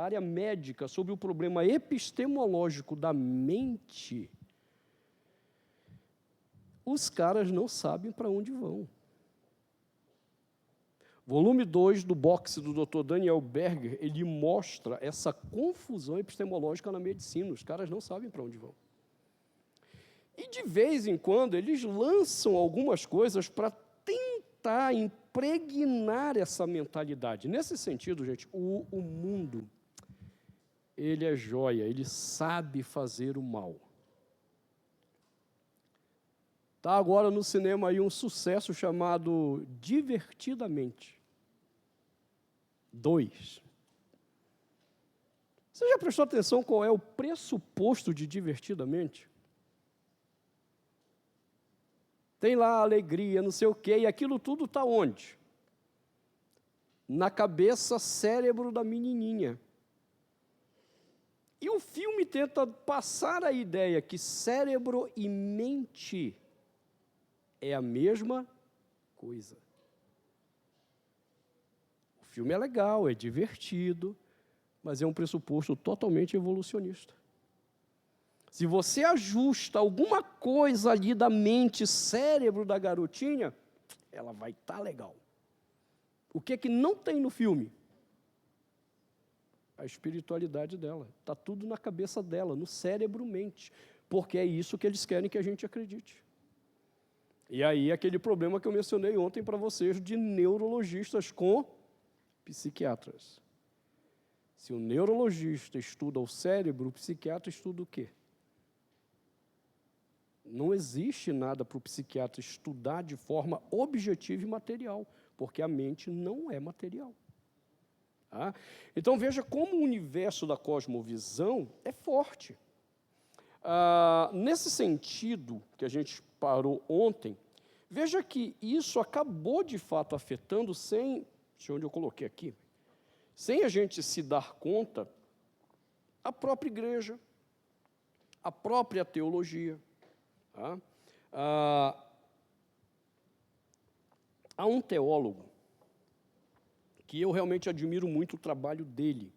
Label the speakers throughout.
Speaker 1: área médica sobre o problema epistemológico da mente, os caras não sabem para onde vão. Volume 2 do boxe do Dr. Daniel Berger, ele mostra essa confusão epistemológica na medicina. Os caras não sabem para onde vão. E, de vez em quando, eles lançam algumas coisas para tentar impregnar essa mentalidade. Nesse sentido, gente, o mundo, ele é joia, ele sabe fazer o mal. Está agora no cinema aí um sucesso chamado Divertidamente 2. Você já prestou atenção qual é o pressuposto de Divertidamente? Tem lá alegria, não sei o quê, e aquilo tudo está onde? Na cabeça, cérebro da menininha. E o filme tenta passar a ideia que cérebro e mente é a mesma coisa. O filme é legal, é divertido, mas é um pressuposto totalmente evolucionista. Se você ajusta alguma coisa ali da mente, cérebro da garotinha, ela vai estar legal. O que não tem no filme? A espiritualidade dela. Está tudo na cabeça dela, no cérebro-mente. Porque é isso que eles querem que a gente acredite. E aí, aquele problema que eu mencionei ontem para vocês de neurologistas com psiquiatras. Se o neurologista estuda o cérebro, o psiquiatra estuda o quê? Não existe nada para o psiquiatra estudar de forma objetiva e material, porque a mente não é material. Tá? Então, veja como o universo da cosmovisão é forte. Nesse sentido que a gente parou ontem, veja que isso acabou, de fato, afetando sem... Deixa eu ver onde eu coloquei aqui. Sem a gente se dar conta, a própria igreja, a própria teologia. Tá? Há um teólogo que eu realmente admiro muito o trabalho dele,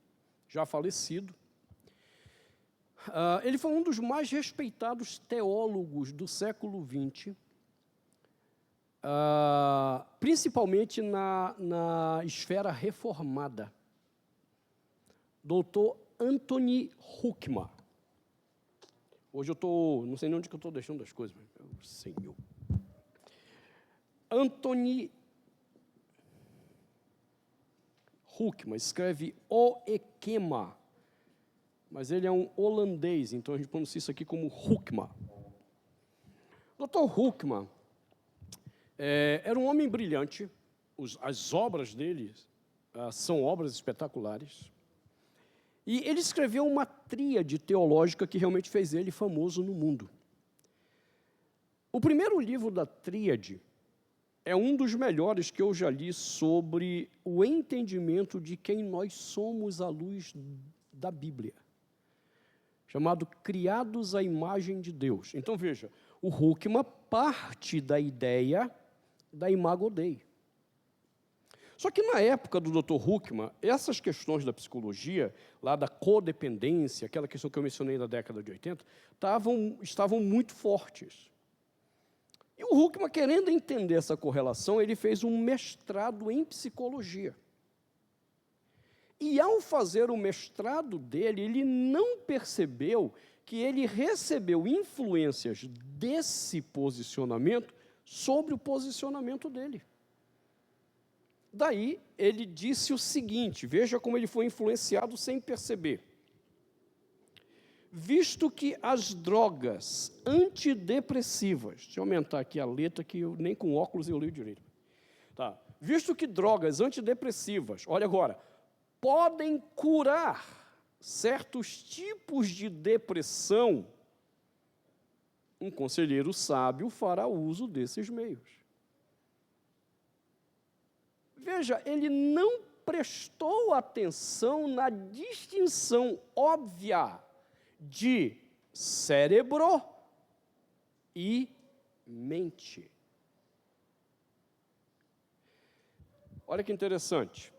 Speaker 1: já falecido. Ele foi um dos mais respeitados teólogos do século XX, principalmente na esfera reformada. Dr. Anthony Huckman. Hoje eu estou, não sei nem onde que eu estou deixando as coisas, mas, Senhor. Anthony Huckman, escreve Oekema, mas ele é um holandês, então a gente pronuncia isso aqui como Huckman. Dr. Huckman era um homem brilhante, as obras dele são obras espetaculares, e ele escreveu uma tríade teológica que realmente fez ele famoso no mundo. O primeiro livro da tríade é um dos melhores que eu já li sobre o entendimento de quem nós somos à luz da Bíblia, chamado Criados à Imagem de Deus. Então, veja, o Huckman parte da ideia da Imago Dei. Só que, na época do Dr. Huckman, essas questões da psicologia, lá da codependência, aquela questão que eu mencionei na década de 80, estavam muito fortes. E o Huckman, querendo entender essa correlação, ele fez um mestrado em psicologia. E, ao fazer o mestrado dele, ele não percebeu que ele recebeu influências desse posicionamento sobre o posicionamento dele. Daí, ele disse o seguinte, veja como ele foi influenciado sem perceber. Visto que as drogas antidepressivas, deixa eu aumentar aqui a letra, que nem com óculos eu leio direito. Tá. Visto que drogas antidepressivas, olha agora, podem curar certos tipos de depressão, um conselheiro sábio fará uso desses meios. Veja, ele não prestou atenção na distinção óbvia de cérebro e mente. Olha que interessante.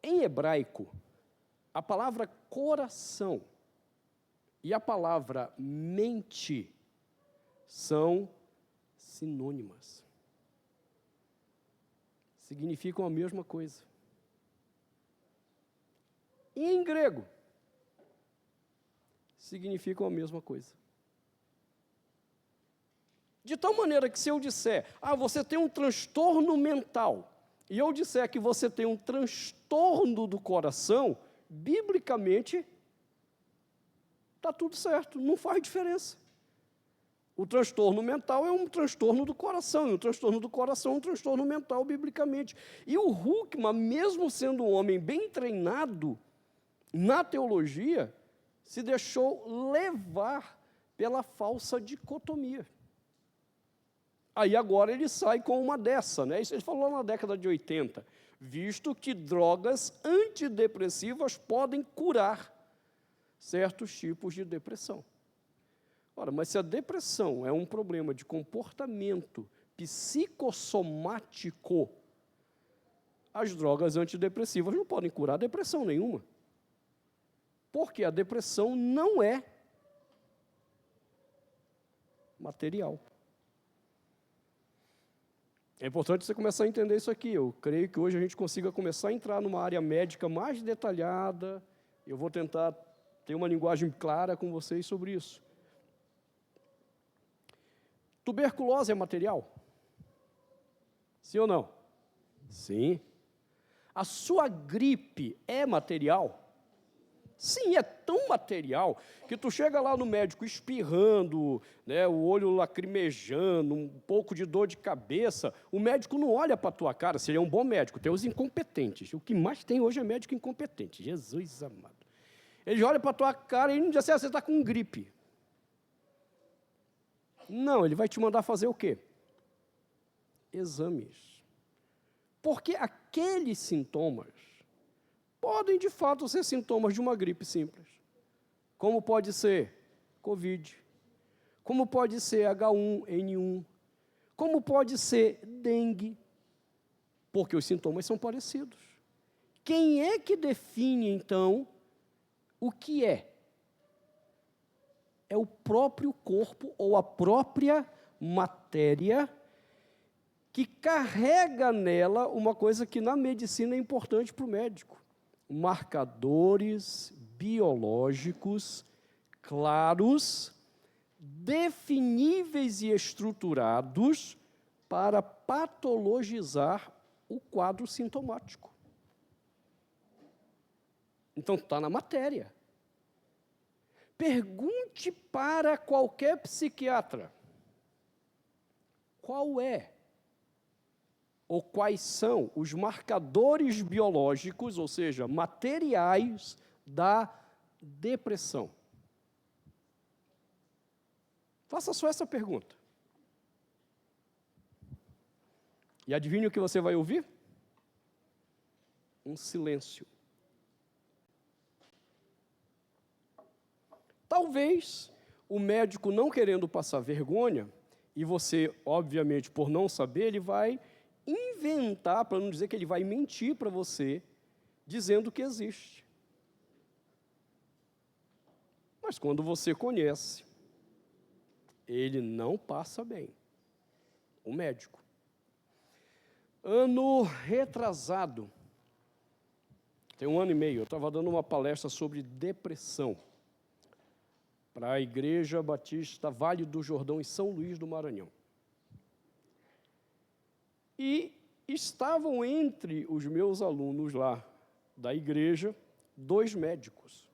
Speaker 1: Em hebraico, A palavra coração e a palavra mente são sinônimas. Significam a mesma coisa. E em grego, significam a mesma coisa. De tal maneira que se eu disser, você tem um transtorno mental, e eu disser que você tem um transtorno do coração, biblicamente, está tudo certo, não faz diferença. O transtorno mental é um transtorno do coração, e o transtorno do coração é um transtorno mental, biblicamente. E o Huckman, mesmo sendo um homem bem treinado na teologia, se deixou levar pela falsa dicotomia. Aí agora ele sai com uma dessa, né? Isso ele falou na década de 80, visto que drogas antidepressivas podem curar certos tipos de depressão. Ora, mas se a depressão é um problema de comportamento psicossomático, as drogas antidepressivas não podem curar depressão nenhuma. Porque a depressão não é material. É importante você começar a entender isso aqui. Eu creio que hoje a gente consiga começar a entrar numa área médica mais detalhada. Eu vou tentar ter uma linguagem clara com vocês sobre isso. Tuberculose é material? Sim ou não? Sim. A sua gripe é material? Sim, é tão material que tu chega lá no médico espirrando, né, o olho lacrimejando, um pouco de dor de cabeça, o médico não olha para a tua cara, se ele é um bom médico, tem os incompetentes. O que mais tem hoje é médico incompetente, Jesus amado. Ele olha para a tua cara e não diz assim, você está com gripe. Não, ele vai te mandar fazer o quê? Exames. Porque aqueles sintomas podem, de fato, ser sintomas de uma gripe simples. Como pode ser Covid, como pode ser H1N1, como pode ser dengue, porque os sintomas são parecidos. Quem é que define, então, o que é? É o próprio corpo ou a própria matéria que carrega nela uma coisa que na medicina é importante para o médico. Marcadores biológicos claros, definíveis e estruturados para patologizar o quadro sintomático. Então, está na matéria. Pergunte para qualquer psiquiatra qual é ou quais são os marcadores biológicos, ou seja, materiais da depressão. Faça só essa pergunta. E adivinhe o que você vai ouvir? Um silêncio. Talvez o médico não querendo passar vergonha, e você, obviamente, por não saber, ele vai inventar, para não dizer que ele vai mentir para você, dizendo que existe. Mas quando você conhece, ele não passa bem. O médico. Ano retrasado, tem 1 ano e meio, eu estava dando uma palestra sobre depressão para a Igreja Batista Vale do Jordão, em São Luís do Maranhão. E estavam entre os meus alunos lá da igreja 2 médicos.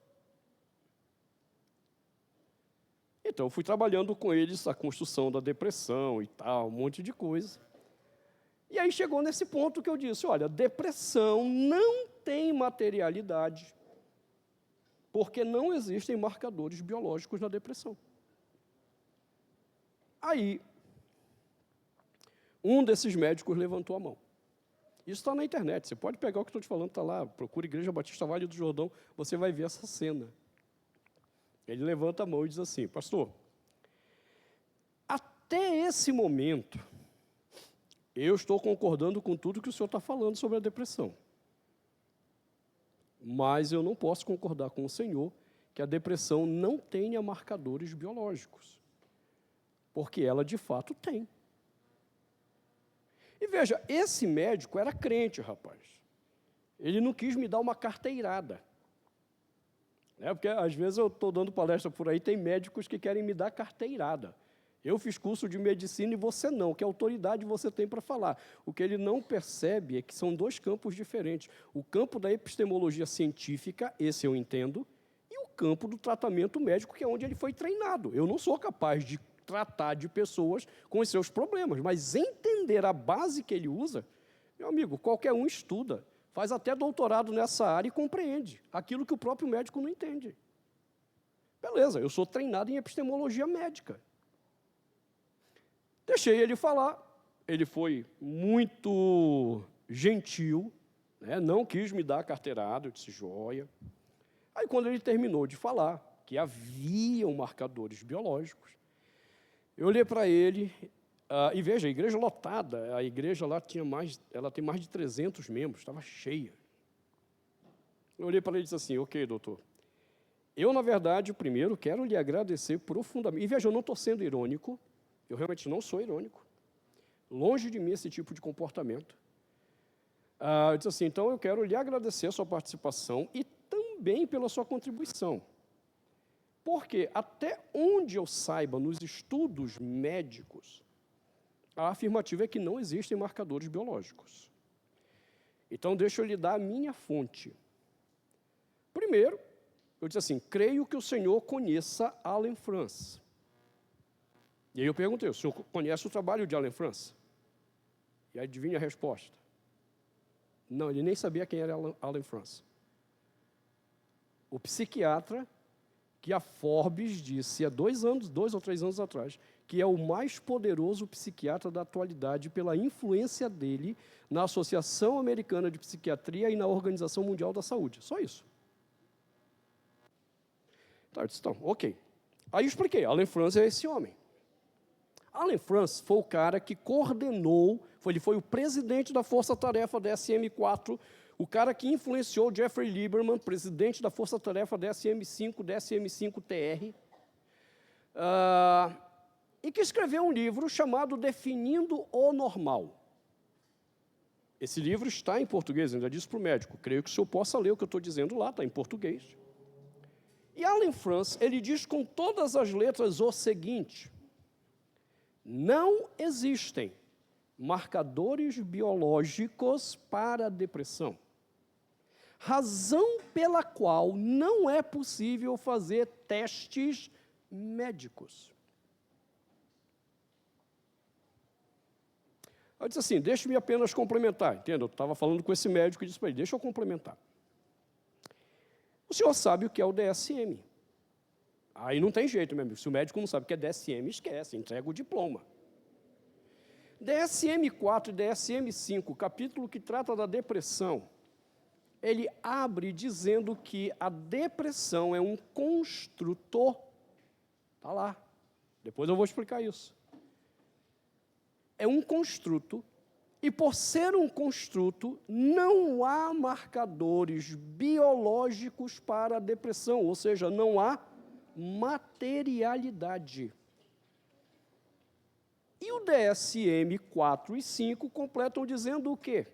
Speaker 1: Então, eu fui trabalhando com eles a construção da depressão e tal, um monte de coisa. E aí chegou nesse ponto que eu disse, olha, depressão não tem materialidade, porque não existem marcadores biológicos na depressão. Aí, um desses médicos levantou a mão. Isso está na internet, você pode pegar o que estou te falando, está lá, procura Igreja Batista Vale do Jordão, você vai ver essa cena. Ele levanta a mão e diz assim, pastor, até esse momento, eu estou concordando com tudo que o senhor está falando sobre a depressão. mas eu não posso concordar com o senhor que a depressão não tenha marcadores biológicos, porque ela, de fato, tem. E veja, esse médico era crente, rapaz. Ele não quis me dar uma carteirada. Porque, às vezes, eu estou dando palestra por aí, tem médicos que querem me dar carteirada. Eu fiz curso de medicina e você não. Que autoridade você tem para falar? O que ele não percebe é que são dois campos diferentes. O campo da epistemologia científica, esse eu entendo, e o campo do tratamento médico, que é onde ele foi treinado. Eu não sou capaz de tratar de pessoas com os seus problemas, mas entender a base que ele usa, meu amigo, qualquer um estuda, faz até doutorado nessa área e compreende aquilo que o próprio médico não entende. Beleza, eu sou treinado em epistemologia médica. Deixei ele falar, ele foi muito gentil, não quis me dar carteirada, eu disse, joia. Aí, quando ele terminou de falar que haviam marcadores biológicos, eu olhei para ele, e veja, a igreja lotada, a igreja lá ela tem mais de 300 membros, estava cheia. Eu olhei para ele e disse assim, ok, doutor, eu, na verdade, primeiro, quero lhe agradecer profundamente. E veja, eu não estou sendo irônico, eu realmente não sou irônico. Longe de mim esse tipo de comportamento. Eu disse assim, então eu quero lhe agradecer a sua participação e também pela sua contribuição. Porque, até onde eu saiba, nos estudos médicos, a afirmativa é que não existem marcadores biológicos. Então, deixa eu lhe dar a minha fonte. Primeiro, eu disse assim, creio que o senhor conheça Alan France. E aí eu perguntei, o senhor conhece o trabalho de Alan France? E adivinha a resposta? Não, ele nem sabia quem era Alan France. O psiquiatra que a Forbes disse há 2 ou 3 anos atrás, que é o mais poderoso psiquiatra da atualidade pela influência dele na Associação Americana de Psiquiatria e na Organização Mundial da Saúde. Só isso. Tá, eu disse, então, ok. Aí eu expliquei, Alan France é esse homem. Alan France foi o cara que coordenou, ele foi o presidente da Força-Tarefa DSM-4, o cara que influenciou Jeffrey Lieberman, presidente da Força-Tarefa DSM-5, DSM-5-TR, e que escreveu um livro chamado Definindo o Normal. Esse livro está em português, ainda disse para o médico, creio que o senhor possa ler o que eu estou dizendo lá, está em português. E Alan France, ele diz com todas as letras o seguinte, não existem marcadores biológicos para a depressão, razão pela qual não é possível fazer testes médicos. Eu disse assim, deixe-me apenas complementar, entenda, eu estava falando com esse médico e disse para ele, deixa eu complementar. O senhor sabe o que é o DSM. Aí não tem jeito, meu amigo. Se o médico não sabe o que é DSM, esquece, entrega o diploma. DSM-4 e DSM-5, capítulo que trata da depressão, ele abre dizendo que a depressão é um construtor. Está lá. Depois eu vou explicar isso. É um construto, e por ser um construto, não há marcadores biológicos para a depressão, ou seja, não há materialidade. E o DSM 4 e 5 completam dizendo o quê?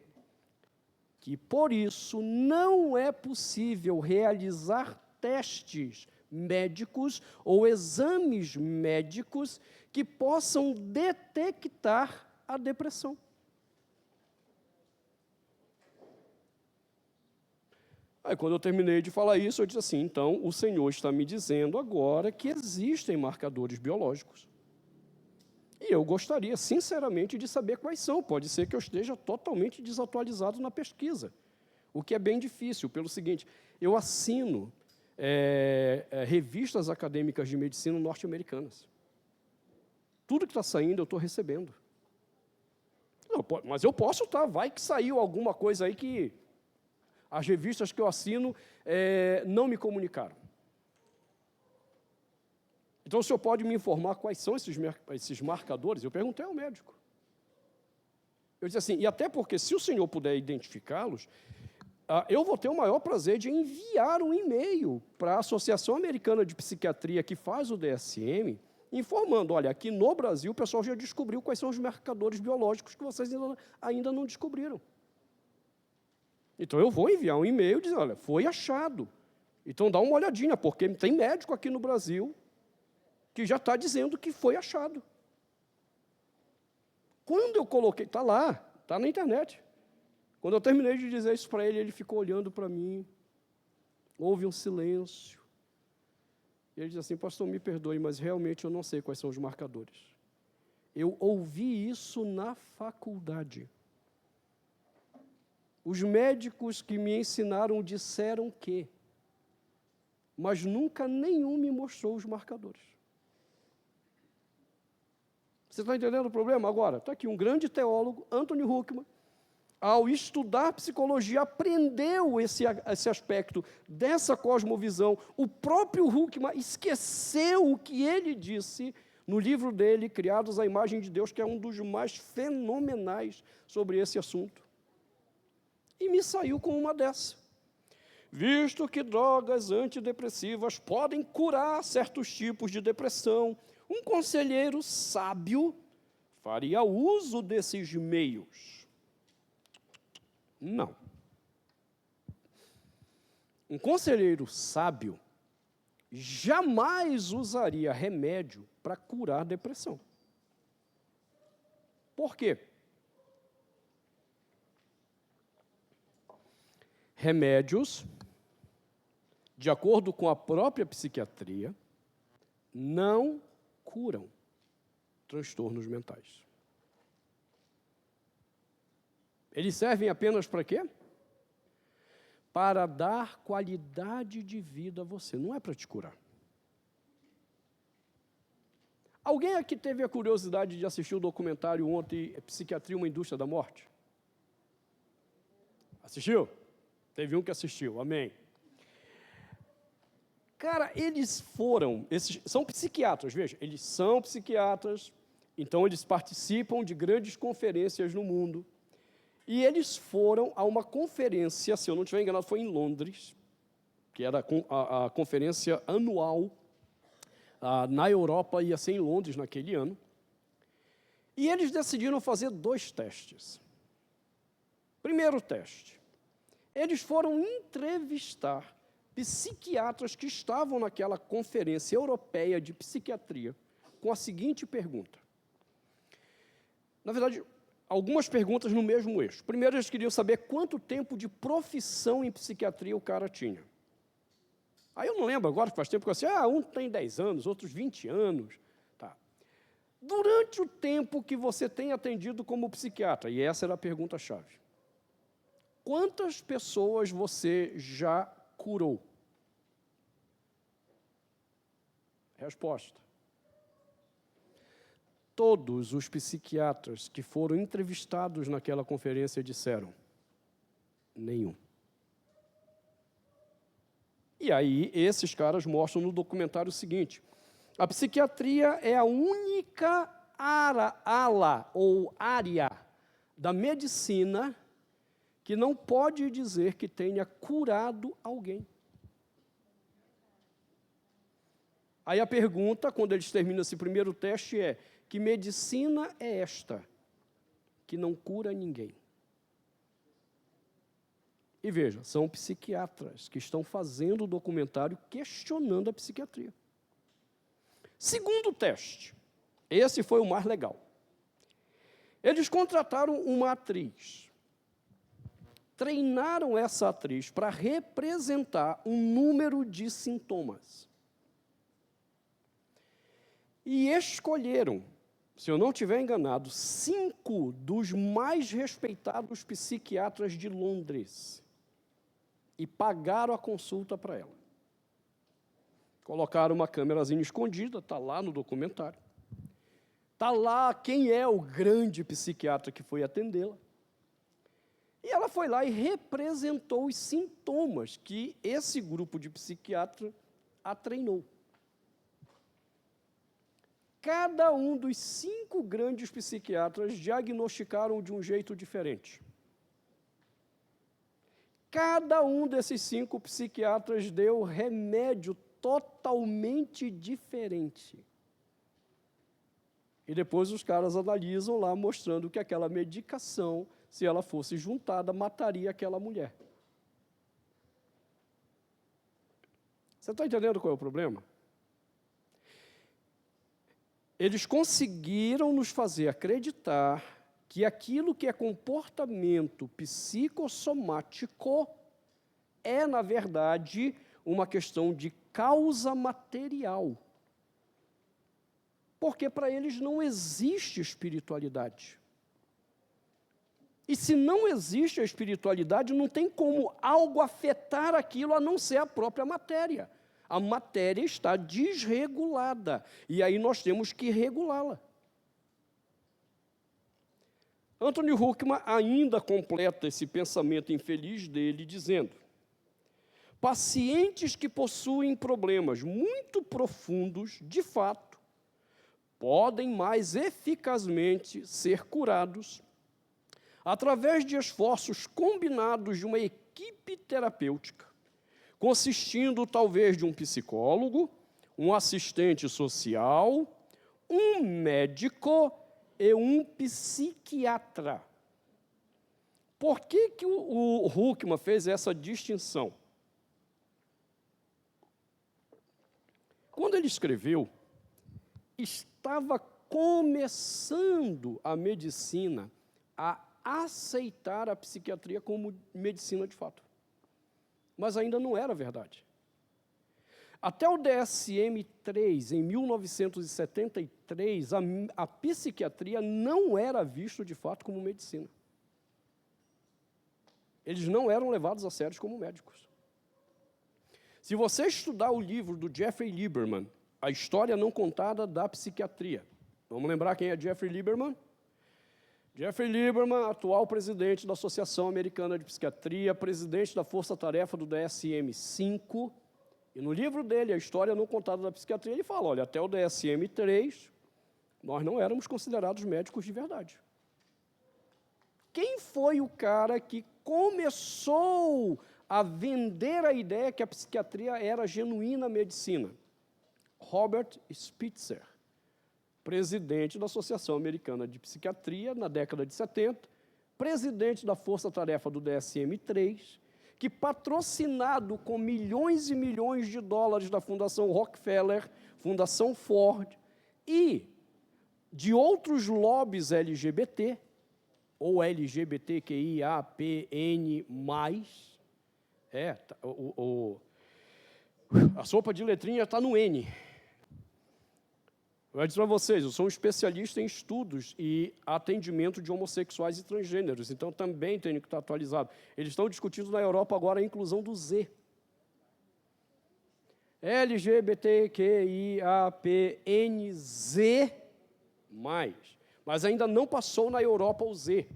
Speaker 1: Que, por isso, não é possível realizar testes médicos ou exames médicos que possam detectar a depressão. Aí, quando eu terminei de falar isso, eu disse assim, então, o senhor está me dizendo agora que existem marcadores biológicos. E eu gostaria, sinceramente, de saber quais são. Pode ser que eu esteja totalmente desatualizado na pesquisa, o que é bem difícil, pelo seguinte, eu assino revistas acadêmicas de medicina norte-americanas. Tudo que está saindo, eu estou recebendo. Não, mas eu posso estar, vai que saiu alguma coisa aí que as revistas que eu assino não me comunicaram. Então, o senhor pode me informar quais são esses marcadores? Eu perguntei ao médico. Eu disse assim, e até porque, se o senhor puder identificá-los, eu vou ter o maior prazer de enviar um e-mail para a Associação Americana de Psiquiatria, que faz o DSM, informando, olha, aqui no Brasil o pessoal já descobriu quais são os marcadores biológicos que vocês ainda não descobriram. Então, eu vou enviar um e-mail dizendo, olha, foi achado. Então, dá uma olhadinha, porque tem médico aqui no Brasil que já está dizendo que foi achado. Quando eu coloquei, está lá, está na internet. Quando eu terminei de dizer isso para ele, ele ficou olhando para mim, houve um silêncio. E ele disse assim, pastor, me perdoe, mas realmente eu não sei quais são os marcadores. Eu ouvi isso na faculdade. Os médicos que me ensinaram disseram que, mas nunca nenhum me mostrou os marcadores. Você está entendendo o problema agora? Está aqui um grande teólogo, Anthony Huckman, ao estudar psicologia, aprendeu esse aspecto dessa cosmovisão. O próprio Huckman esqueceu o que ele disse no livro dele, Criados à Imagem de Deus, que é um dos mais fenomenais sobre esse assunto. E me saiu com uma dessa. Visto que drogas antidepressivas podem curar certos tipos de depressão, um conselheiro sábio faria uso desses meios. Não. Um conselheiro sábio jamais usaria remédio para curar depressão. Por quê? Remédios, de acordo com a própria psiquiatria, não curam transtornos mentais. Eles servem apenas para quê? Para dar qualidade de vida a você, não é para te curar. Alguém aqui teve a curiosidade de assistir o documentário ontem, Psiquiatria, uma Indústria da Morte? Assistiu? Teve um que assistiu, amém. Cara, esses são psiquiatras, veja, eles são psiquiatras, então eles participam de grandes conferências no mundo. E eles foram a uma conferência, se eu não estiver enganado, foi em Londres, que era a conferência anual na Europa, ia ser em Londres naquele ano. E eles decidiram fazer 2 testes. Primeiro teste, eles foram entrevistar psiquiatras que estavam naquela conferência europeia de psiquiatria com a seguinte pergunta. Na verdade, algumas perguntas no mesmo eixo. Primeiro, eles queriam saber quanto tempo de profissão em psiquiatria o cara tinha. Aí eu não lembro agora, faz tempo que eu disse, um tem 10 anos, outros 20 anos. Tá. Durante o tempo que você tem atendido como psiquiatra, e essa era a pergunta-chave, quantas pessoas você já curou? Resposta. Todos os psiquiatras que foram entrevistados naquela conferência disseram, nenhum. E aí, esses caras mostram no documentário o seguinte, a psiquiatria é a única ala ou área da medicina que não pode dizer que tenha curado alguém. Aí a pergunta, quando eles terminam esse primeiro teste, é, que medicina é esta que não cura ninguém? E veja, são psiquiatras que estão fazendo o documentário questionando a psiquiatria. Segundo teste, esse foi o mais legal. Eles contrataram uma atriz, treinaram essa atriz para representar um número de sintomas. E escolheram, se eu não estiver enganado, 5 dos mais respeitados psiquiatras de Londres e pagaram a consulta para ela. Colocaram uma câmerazinha escondida, está lá no documentário. Está lá quem é o grande psiquiatra que foi atendê-la. E ela foi lá e representou os sintomas que esse grupo de psiquiatras a treinou. Cada um dos 5 grandes psiquiatras diagnosticaram de um jeito diferente. Cada um desses 5 psiquiatras deu remédio totalmente diferente. E depois os caras analisam lá, mostrando que aquela medicação, se ela fosse juntada, mataria aquela mulher. Você está entendendo qual é o problema? Eles conseguiram nos fazer acreditar que aquilo que é comportamento psicossomático é, na verdade, uma questão de causa material. Porque para eles não existe espiritualidade. E se não existe a espiritualidade, não tem como algo afetar aquilo a não ser a própria matéria. A matéria está desregulada, e aí nós temos que regulá-la. Anthony Huckman ainda completa esse pensamento infeliz dele, dizendo: pacientes que possuem problemas muito profundos, de fato, podem mais eficazmente ser curados através de esforços combinados de uma equipe terapêutica, consistindo talvez de um psicólogo, um assistente social, um médico e um psiquiatra. Por que o Huckman fez essa distinção? Quando ele escreveu, estava começando a medicina a aceitar a psiquiatria como medicina de fato. Mas ainda não era verdade. Até o DSM-3, em 1973, a psiquiatria não era vista de fato como medicina. Eles não eram levados a sério como médicos. Se você estudar o livro do Jeffrey Lieberman, A História Não Contada da Psiquiatria, vamos lembrar quem é Jeffrey Lieberman? Jeffrey Lieberman, atual presidente da Associação Americana de Psiquiatria, presidente da Força Tarefa do DSM-5, e no livro dele, A História Não Contada da Psiquiatria, ele fala, olha, até o DSM-3, nós não éramos considerados médicos de verdade. Quem foi o cara que começou a vender a ideia que a psiquiatria era genuína medicina? Robert Spitzer, presidente da Associação Americana de Psiquiatria na década de 70, presidente da Força Tarefa do DSM-3, que, patrocinado com milhões e milhões de dólares da Fundação Rockefeller, Fundação Ford e de outros lobbies LGBT, ou LGBTQIAPN+, a sopa de letrinha está no N. Eu vou dizer para vocês, eu sou um especialista em estudos e atendimento de homossexuais e transgêneros, então também tenho que estar atualizado. Eles estão discutindo na Europa agora a inclusão do Z. LGBTQIAPNZ+, mas ainda não passou na Europa o Z,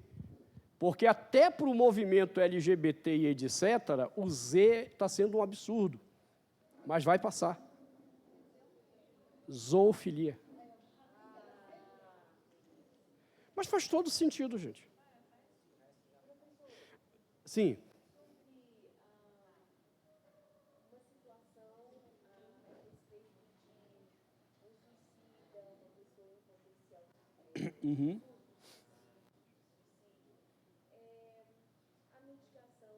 Speaker 1: porque até para o movimento LGBT e etc., o Z está sendo um absurdo, mas vai passar. Zoofilia. Mas faz todo sentido, gente. Sim.
Speaker 2: Uma situação a respeito de um suicida, uma pessoa em potencial
Speaker 1: Uhum.
Speaker 2: a medicação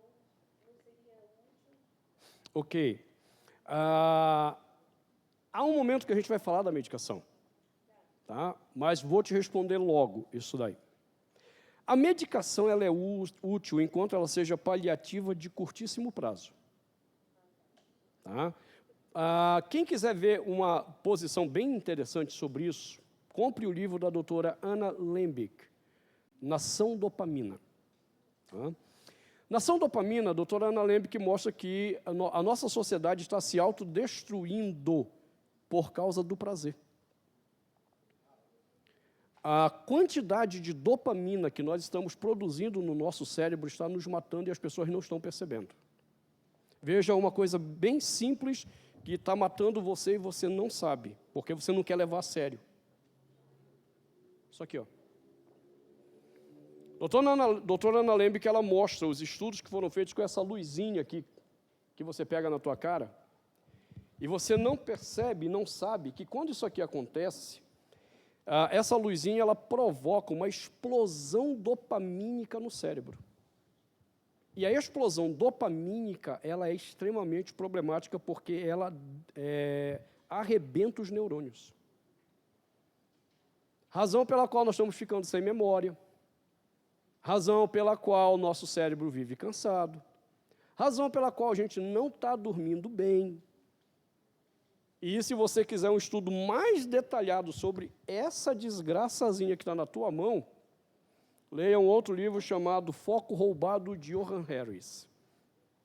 Speaker 2: não seria útil?
Speaker 1: Ok. Há um momento que a gente vai falar da medicação, tá? Mas vou te responder logo isso daí. A medicação ela é útil enquanto ela seja paliativa de curtíssimo prazo. Tá? Quem quiser ver uma posição bem interessante sobre isso, compre o livro da doutora Anna Lembeck, Nação Dopamina. Tá? Nação Dopamina, a doutora Anna Lembeck mostra que a nossa sociedade está se autodestruindo por causa do prazer. A quantidade de dopamina que nós estamos produzindo no nosso cérebro está nos matando e as pessoas não estão percebendo. Veja uma coisa bem simples que está matando você e você não sabe, porque você não quer levar a sério. Isso aqui, ó. Doutora Ana Lembe, que ela mostra os estudos que foram feitos com essa luzinha aqui, que você pega na tua cara, e você não percebe, não sabe que quando isso aqui acontece, essa luzinha ela provoca uma explosão dopamínica no cérebro. E a explosão dopamínica ela é extremamente problemática porque ela arrebenta os neurônios. Razão pela qual nós estamos ficando sem memória, razão pela qual nosso cérebro vive cansado, razão pela qual a gente não está dormindo bem. E se você quiser um estudo mais detalhado sobre essa desgraçazinha que está na tua mão, leia um outro livro chamado Foco Roubado, de Johan Harris.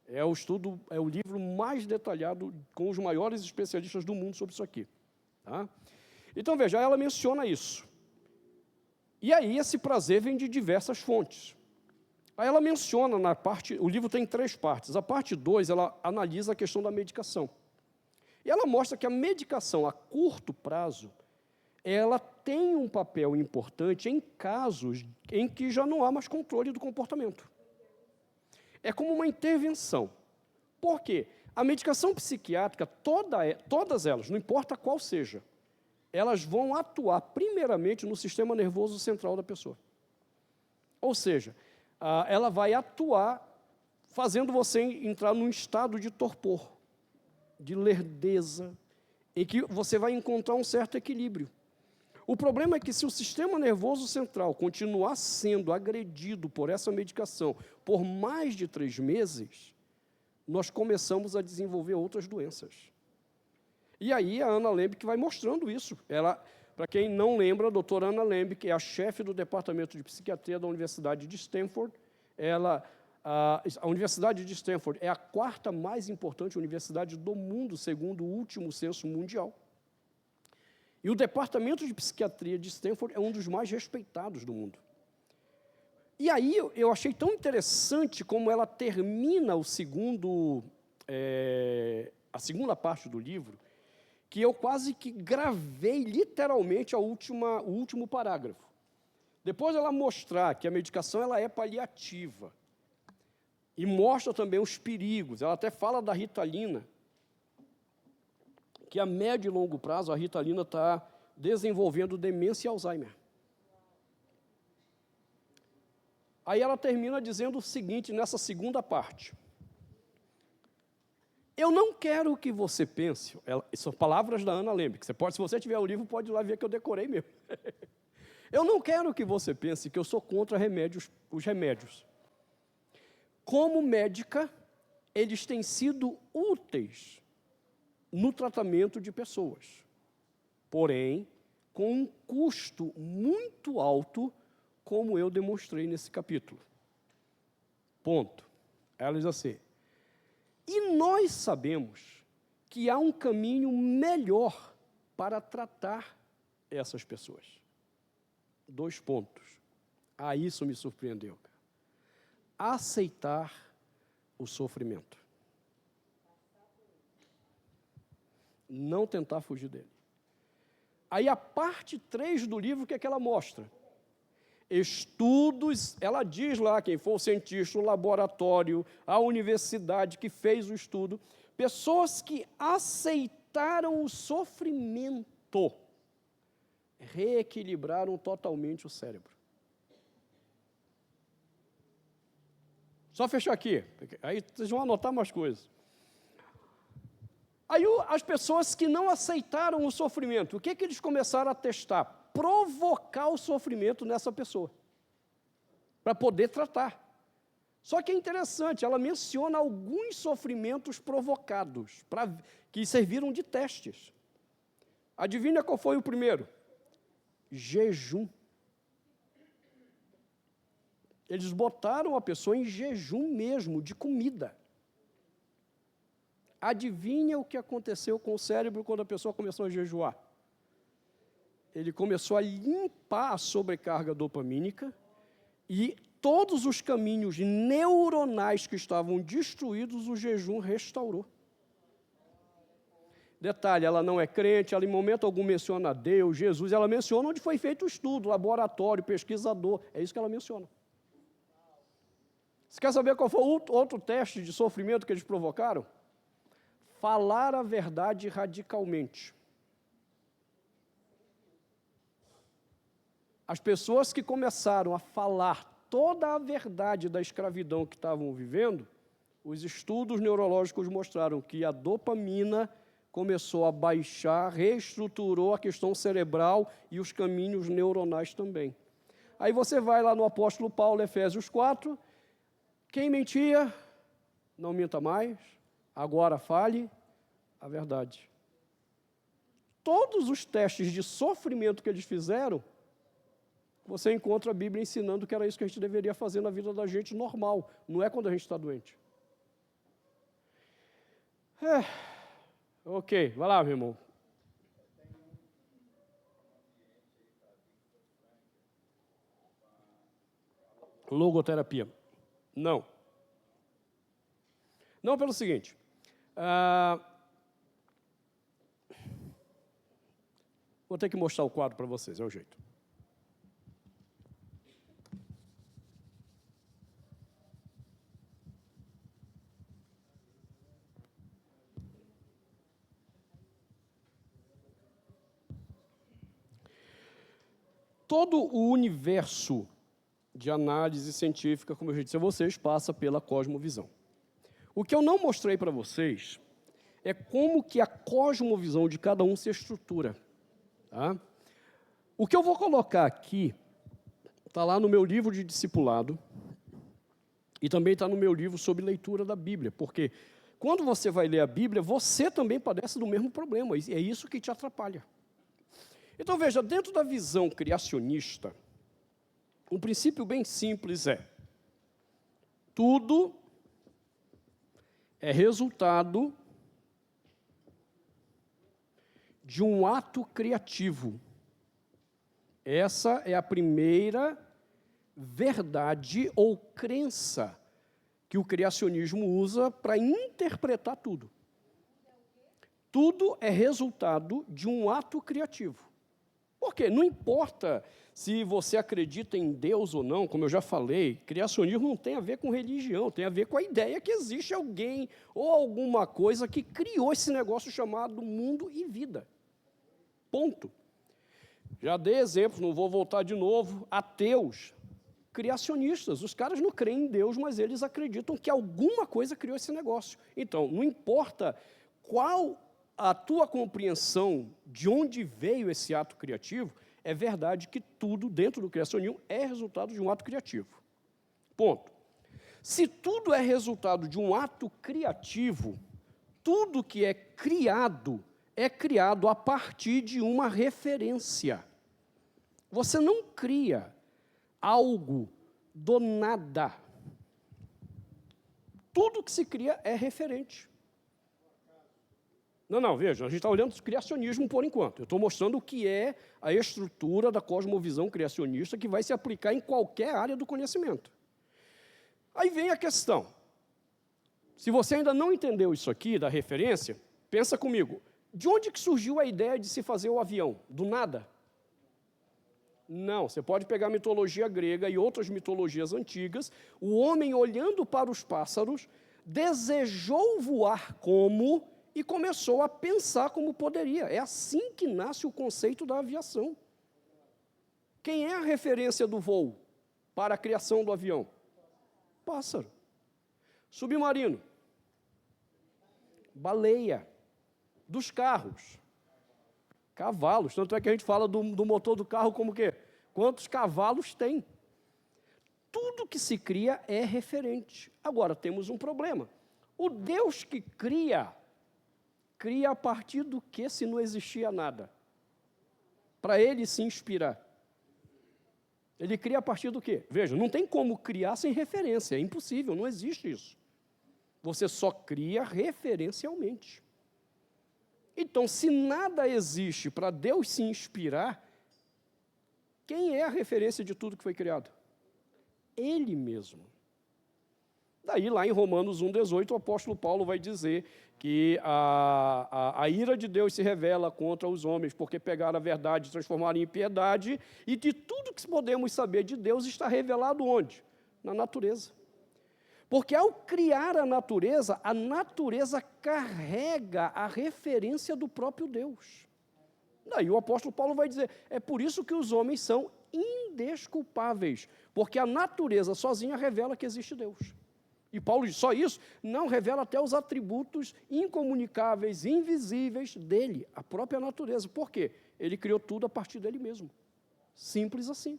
Speaker 1: É o livro mais detalhado com os maiores especialistas do mundo sobre isso aqui. Tá? Então, veja, ela menciona isso. E aí, esse prazer vem de diversas fontes. Aí ela menciona na parte, o livro tem 3 partes. A parte 2, ela analisa a questão da medicação. E ela mostra que a medicação a curto prazo, ela tem um papel importante em casos em que já não há mais controle do comportamento. É como uma intervenção. Por quê? A medicação psiquiátrica, todas elas, não importa qual seja, elas vão atuar primeiramente no sistema nervoso central da pessoa. Ou seja, ela vai atuar fazendo você entrar num estado de torpor, de lerdeza, em que você vai encontrar um certo equilíbrio. O problema é que se o sistema nervoso central continuar sendo agredido por essa medicação por mais de 3 meses, nós começamos a desenvolver outras doenças. E aí a Ana Lembe que vai mostrando isso. Ela, para quem não lembra, a doutora Ana Lembe, que é a chefe do Departamento de Psiquiatria da Universidade de Stanford, a Universidade de Stanford é a 4ª mais importante universidade do mundo, segundo o último censo mundial. E o Departamento de Psiquiatria de Stanford é um dos mais respeitados do mundo. E aí eu achei tão interessante como ela termina a segunda parte do livro, que eu quase que gravei literalmente o último parágrafo. Depois ela mostrar que a medicação ela é paliativa, e mostra também os perigos. Ela até fala da Ritalina, que a médio e longo prazo a Ritalina está desenvolvendo demência e Alzheimer. Aí ela termina dizendo o seguinte, nessa segunda parte. Eu não quero que você pense, são palavras da Ana Lembe, que se você tiver o livro, pode ir lá ver que eu decorei mesmo. Eu não quero que você pense que eu sou contra os remédios. Como médica, eles têm sido úteis no tratamento de pessoas, porém, com um custo muito alto, como eu demonstrei nesse capítulo. Ponto. Ela diz assim, e nós sabemos que há um caminho melhor para tratar essas pessoas. 2 pontos. Isso me surpreendeu. Aceitar o sofrimento. Não tentar fugir dele. Aí a parte 3 do livro, o que é que ela mostra? Estudos, ela diz lá, quem for o cientista, o laboratório, a universidade que fez o estudo, pessoas que aceitaram o sofrimento, reequilibraram totalmente o cérebro. Só fechar aqui, aí vocês vão anotar mais coisas. Aí as pessoas que não aceitaram o sofrimento, o que eles começaram a testar? Provocar o sofrimento nessa pessoa, para poder tratar. Só que é interessante, ela menciona alguns sofrimentos provocados, que serviram de testes. Adivinha qual foi o primeiro? Jejum. Eles botaram a pessoa em jejum mesmo, de comida. Adivinha o que aconteceu com o cérebro quando a pessoa começou a jejuar? Ele começou a limpar a sobrecarga dopamínica e todos os caminhos neuronais que estavam destruídos, o jejum restaurou. Detalhe, ela não é crente, ela em momento algum menciona Deus, Jesus, ela menciona onde foi feito o estudo, laboratório, pesquisador, é isso que ela menciona. Você quer saber qual foi o outro teste de sofrimento que eles provocaram? Falar a verdade radicalmente. As pessoas que começaram a falar toda a verdade da escravidão que estavam vivendo, os estudos neurológicos mostraram que a dopamina começou a baixar, reestruturou a questão cerebral e os caminhos neuronais também. Aí você vai lá no apóstolo Paulo, Efésios 4, quem mentia, não minta mais, agora fale a verdade. Todos os testes de sofrimento que eles fizeram, você encontra a Bíblia ensinando que era isso que a gente deveria fazer na vida da gente normal, não é quando a gente está doente. Ok, vai lá, meu irmão. Logoterapia. Não. Não pelo seguinte. Vou ter que mostrar o quadro para vocês, é o jeito. Todo o universo de análise científica, como eu já disse a vocês, passa pela cosmovisão. O que eu não mostrei para vocês é como que a cosmovisão de cada um se estrutura. Tá? O que eu vou colocar aqui está lá no meu livro de discipulado e também está no meu livro sobre leitura da Bíblia, porque quando você vai ler a Bíblia, você também padece do mesmo problema, e é isso que te atrapalha. Então, veja, dentro da visão criacionista, um princípio bem simples é: tudo é resultado de um ato criativo. Essa é a primeira verdade ou crença que o criacionismo usa para interpretar tudo. Tudo é resultado de um ato criativo. Por quê? Não importa se você acredita em Deus ou não, como eu já falei, criacionismo não tem a ver com religião, tem a ver com a ideia que existe alguém ou alguma coisa que criou esse negócio chamado mundo e vida. Ponto. Já dei exemplos, não vou voltar de novo. Ateus, criacionistas, os caras não creem em Deus, mas eles acreditam que alguma coisa criou esse negócio. Então, não importa qual a tua compreensão de onde veio esse ato criativo, é verdade que tudo dentro do criacionismo é resultado de um ato criativo. Ponto. Se tudo é resultado de um ato criativo, tudo que é criado a partir de uma referência. Você não cria algo do nada. Tudo que se cria é referente. Não, veja, a gente está olhando o criacionismo por enquanto. Eu estou mostrando o que é a estrutura da cosmovisão criacionista que vai se aplicar em qualquer área do conhecimento. Aí vem a questão. Se você ainda não entendeu isso aqui, da referência, pensa comigo. De onde que surgiu a ideia de se fazer o avião? Do nada? Não, você pode pegar a mitologia grega e outras mitologias antigas. O homem, olhando para os pássaros, desejou voar como e começou a pensar como poderia. É assim que nasce o conceito da aviação. Quem é a referência do voo para a criação do avião? Pássaro. Submarino. Baleia. Dos carros. Cavalos. Tanto é que a gente fala do motor do carro como o quê? Quantos cavalos tem? Tudo que se cria é referente. Agora, temos um problema. O Deus que cria a partir do que se não existia nada? Para ele se inspirar. Ele cria a partir do quê? Veja, não tem como criar sem referência, é impossível, não existe isso. Você só cria referencialmente. Então, se nada existe para Deus se inspirar, quem é a referência de tudo que foi criado? Ele mesmo. Daí, lá em Romanos 1,18, o apóstolo Paulo vai dizer que a ira de Deus se revela contra os homens, porque pegaram a verdade e transformaram em impiedade, e de tudo que podemos saber de Deus está revelado onde? Na natureza. Porque ao criar a natureza carrega a referência do próprio Deus. Daí o apóstolo Paulo vai dizer, é por isso que os homens são indesculpáveis, porque a natureza sozinha revela que existe Deus. E Paulo diz, só isso? Não, revela até os atributos incomunicáveis, invisíveis dele, a própria natureza. Por quê? Ele criou tudo a partir dele mesmo. Simples assim.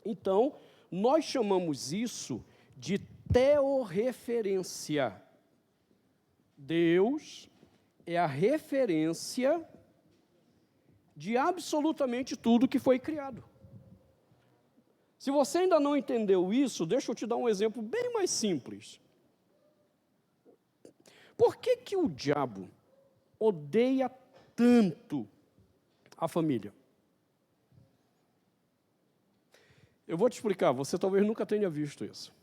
Speaker 1: Então, nós chamamos isso de teorreferência. Deus é a referência de absolutamente tudo que foi criado. Se você ainda não entendeu isso, deixa eu te dar um exemplo bem mais simples. Por que o diabo odeia tanto a família? Eu vou te explicar, você talvez nunca tenha visto isso.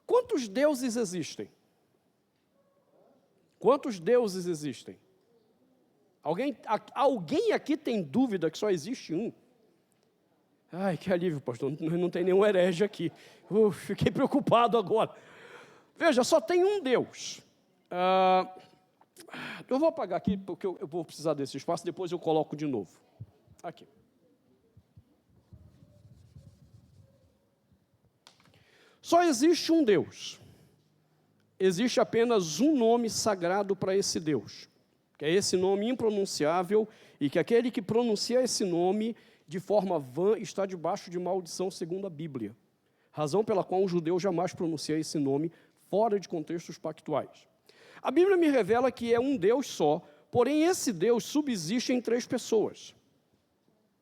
Speaker 1: Quantos deuses existem? Quantos deuses existem? Alguém aqui tem dúvida que só existe um? Ai, que alívio, pastor, não tem nenhum herege aqui. Fiquei preocupado agora. Veja, só tem um Deus. Eu vou apagar aqui, porque eu vou precisar desse espaço, depois eu coloco de novo. Aqui. Só existe um Deus. Existe apenas um nome sagrado para esse Deus, que é esse nome impronunciável, e que aquele que pronuncia esse nome de forma vã está debaixo de maldição segundo a Bíblia. Razão pela qual um judeu jamais pronuncia esse nome fora de contextos pactuais. A Bíblia me revela que é um Deus só, porém esse Deus subsiste em 3 pessoas.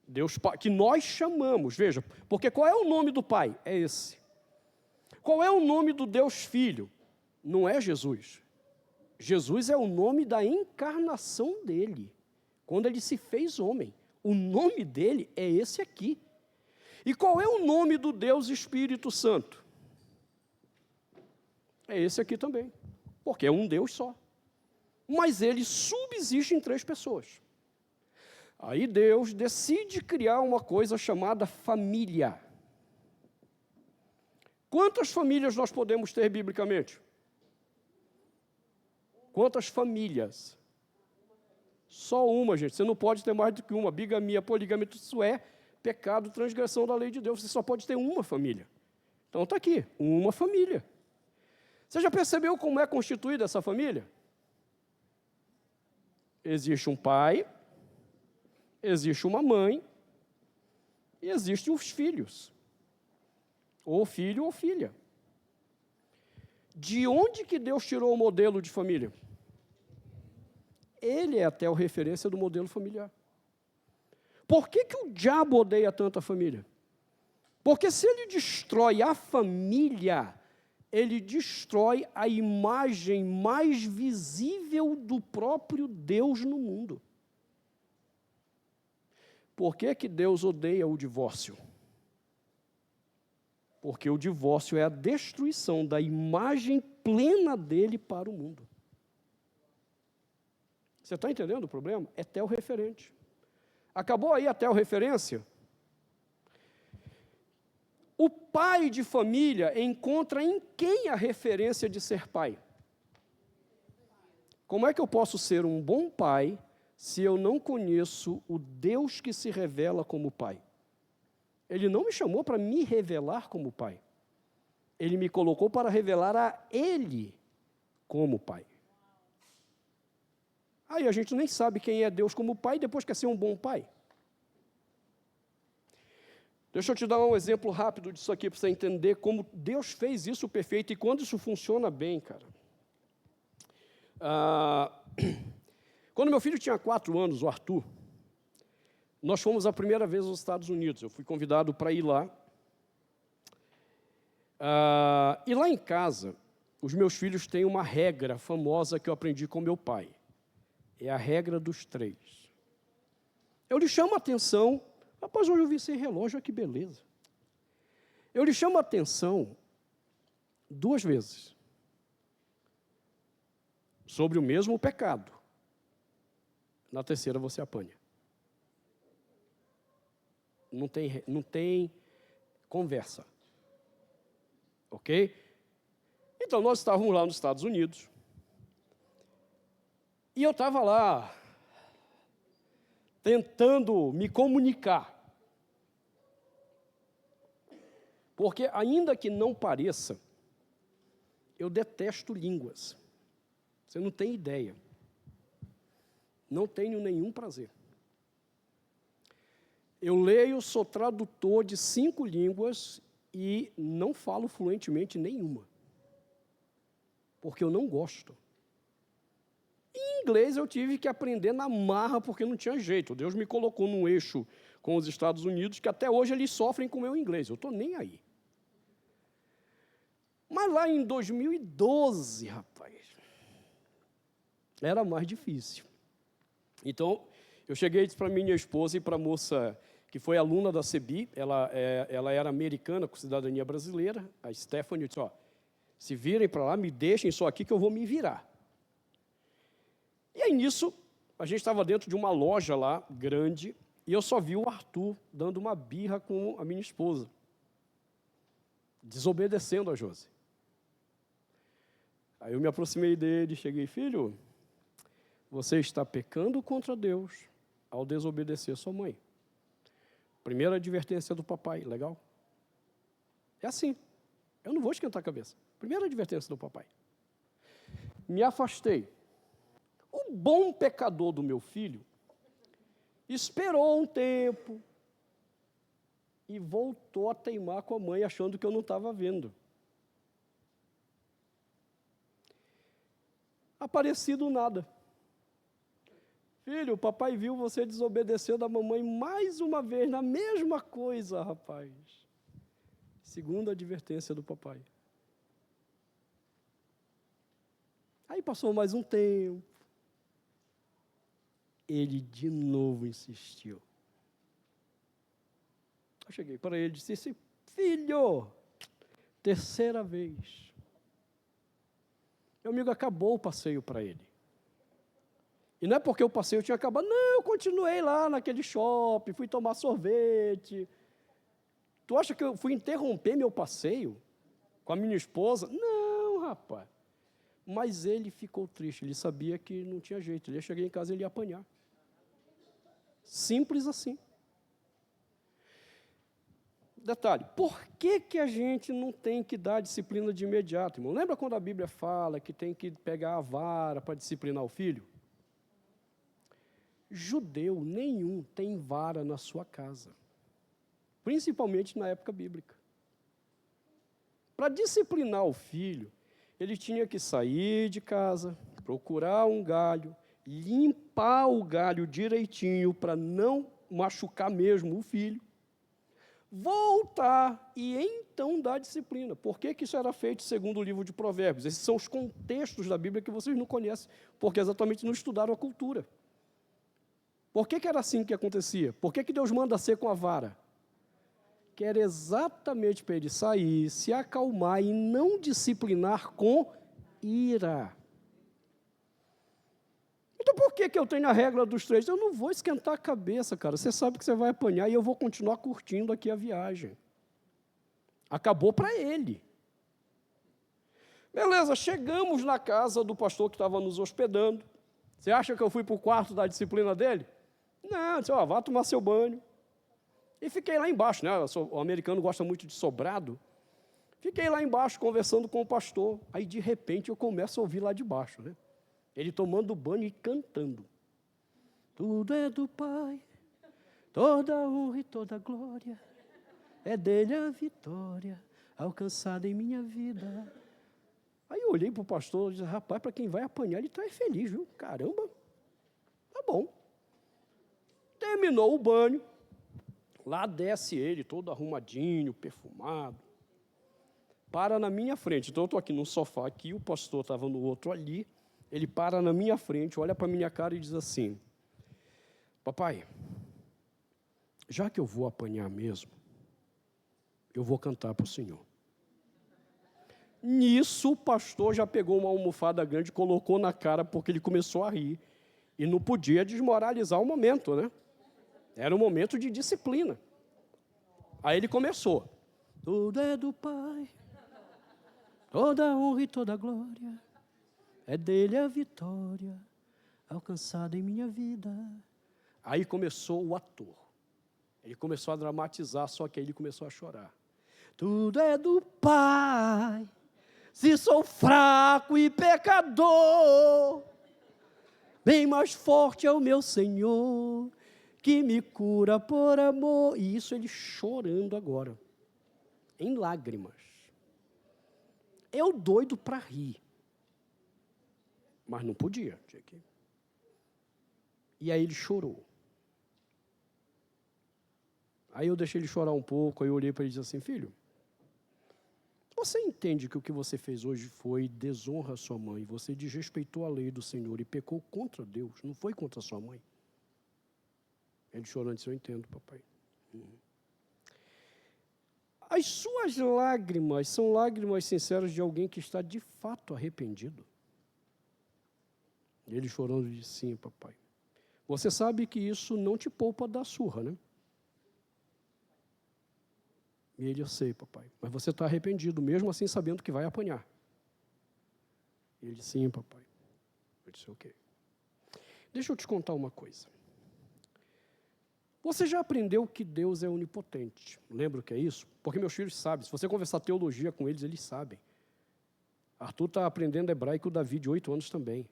Speaker 1: Deus que nós chamamos, veja, porque qual é o nome do Pai? É esse. Qual é o nome do Deus Filho? Não é Jesus. Jesus é o nome da encarnação dele, quando ele se fez homem. O nome dele é esse aqui. E qual é o nome do Deus Espírito Santo? É esse aqui também, porque é um Deus só. Mas ele subsiste em 3 pessoas. Aí Deus decide criar uma coisa chamada família. Quantas famílias nós podemos ter biblicamente? Quantas famílias? Só uma, gente. Você não pode ter mais do que uma. Bigamia, poligamia, isso é pecado, transgressão da lei de Deus. Você só pode ter uma família. Então está aqui, uma família. Você já percebeu como é constituída essa família? Existe um pai, existe uma mãe e existem os filhos. Ou filho ou filha. De onde que Deus tirou o modelo de família? Ele é até a referência do modelo familiar. Por que o diabo odeia tanto a família? Porque se ele destrói a família, ele destrói a imagem mais visível do próprio Deus no mundo. Por que Deus odeia o divórcio? Porque o divórcio é a destruição da imagem plena dele para o mundo. Você está entendendo o problema? É teorreferente. Acabou aí a teorreferência? O pai de família encontra em quem a referência de ser pai? Como é que eu posso ser um bom pai se eu não conheço o Deus que se revela como pai? Ele não me chamou para me revelar como pai. Ele me colocou para revelar a Ele como pai. Aí a gente nem sabe quem é Deus como pai e depois quer ser um bom pai. Deixa eu te dar um exemplo rápido disso aqui, para você entender como Deus fez isso perfeito e quando isso funciona bem, cara. Quando meu filho tinha 4 anos, o Arthur, nós fomos a primeira vez aos Estados Unidos. Eu fui convidado para ir lá. E lá em casa, os meus filhos têm uma regra famosa que eu aprendi com meu pai. É a regra dos 3. Eu lhe chamo a atenção. Rapaz, hoje eu vi sem relógio, olha que beleza. Eu lhe chamo a atenção 2 vezes sobre o mesmo pecado. Na terceira você apanha. Não tem conversa. Ok? Então, nós estávamos lá nos Estados Unidos. E eu estava lá, tentando me comunicar. Porque, ainda que não pareça, eu detesto línguas. Você não tem ideia. Não tenho nenhum prazer. Eu leio, sou tradutor de 5 línguas e não falo fluentemente nenhuma. Porque eu não gosto. Em inglês eu tive que aprender na marra porque não tinha jeito. Deus me colocou num eixo com os Estados Unidos que até hoje eles sofrem com o meu inglês. Eu estou nem aí. Mas lá em 2012, rapaz, era mais difícil. Então, eu cheguei para minha esposa e para a moça que foi aluna da CEBI, ela era americana com cidadania brasileira, a Stephanie, disse, ó, se virem para lá, me deixem só aqui que eu vou me virar. E aí, nisso, a gente estava dentro de uma loja lá, grande, e eu só vi o Arthur dando uma birra com a minha esposa, desobedecendo a Josi. Aí eu me aproximei dele e cheguei, filho, você está pecando contra Deus ao desobedecer sua mãe. Primeira advertência do papai, legal? É assim, eu não vou esquentar a cabeça. Primeira advertência do papai. Me afastei. O bom pecador do meu filho esperou um tempo e voltou a teimar com a mãe, achando que eu não estava vendo. Aparecido nada. Filho, o papai viu você desobedecer da mamãe mais uma vez, na mesma coisa, rapaz. Segunda advertência do papai. Aí passou mais um tempo. Ele de novo insistiu. Eu cheguei para ele e disse, filho, terceira vez. Meu amigo, acabou o passeio para ele. E não é porque o passeio tinha acabado, não, eu continuei lá naquele shopping, fui tomar sorvete. Tu acha que eu fui interromper meu passeio com a minha esposa? Não, rapaz. Mas ele ficou triste, ele sabia que não tinha jeito, ele ia chegar em casa e ele ia apanhar. Simples assim. Detalhe, por que a gente não tem que dar disciplina de imediato, irmão? Lembra quando a Bíblia fala que tem que pegar a vara para disciplinar o filho? Judeu nenhum tem vara na sua casa, principalmente na época bíblica. Para disciplinar o filho, ele tinha que sair de casa, procurar um galho, limpar o galho direitinho para não machucar mesmo o filho, voltar e então dar disciplina. Por que isso era feito segundo o livro de Provérbios? Esses são os contextos da Bíblia que vocês não conhecem, porque exatamente não estudaram a cultura. Por que era assim que acontecia? Por que Deus manda ser com a vara? Que era exatamente para ele sair, se acalmar e não disciplinar com ira. Então por que eu tenho a regra dos 3? Eu não vou esquentar a cabeça, cara. Você sabe que você vai apanhar e eu vou continuar curtindo aqui a viagem. Acabou para ele. Beleza, chegamos na casa do pastor que estava nos hospedando. Você acha que eu fui para o quarto da disciplina dele? Não, disse, vá tomar seu banho. E fiquei lá embaixo, né? O americano gosta muito de sobrado. Fiquei lá embaixo conversando com o pastor. Aí, de repente, eu começo a ouvir lá de baixo, né? Ele tomando banho e cantando. Tudo é do Pai, toda honra e toda glória, é dele a vitória alcançada em minha vida. Aí eu olhei para o pastor e disse, rapaz, para quem vai apanhar, ele está feliz, viu? Caramba, tá bom. Terminou o banho, lá desce ele, todo arrumadinho, perfumado, para na minha frente. Então eu estou aqui no sofá, aqui, o pastor estava no outro ali, ele para na minha frente, olha para a minha cara e diz assim, papai, já que eu vou apanhar mesmo, eu vou cantar para o Senhor. Nisso, o pastor já pegou uma almofada grande, colocou na cara, porque ele começou a rir, e não podia desmoralizar o momento, né? Era um momento de disciplina. Aí ele começou. Tudo é do Pai, Toda honra e toda glória é dele a vitória alcançada em minha vida. Aí começou o ator. Ele começou a dramatizar, só que aí ele começou a chorar. Tudo é do Pai, se sou fraco e pecador, bem mais forte é o meu Senhor, que me cura por amor. E isso ele chorando agora, em lágrimas. Eu doido para rir, mas não podia. E aí ele chorou. Aí eu deixei ele chorar um pouco, aí eu olhei para ele e disse assim, filho, você entende que o que você fez hoje foi desonra a sua mãe, você desrespeitou a lei do Senhor e pecou contra Deus, não foi contra a sua mãe? Ele chorando disse, eu entendo, papai. As suas lágrimas são lágrimas sinceras de alguém que está de fato arrependido. E ele chorando disse, sim, papai. Você sabe que isso não te poupa da surra, né? E ele, eu sei, papai, mas você está arrependido, mesmo assim sabendo que vai apanhar. E ele, sim, papai. Eu disse, ok. Deixa eu te contar uma coisa. Você já aprendeu que Deus é onipotente. Lembra o que é isso? Porque meus filhos sabem. Se você conversar teologia com eles, eles sabem. Arthur está aprendendo hebraico, o Davi de 8 anos também.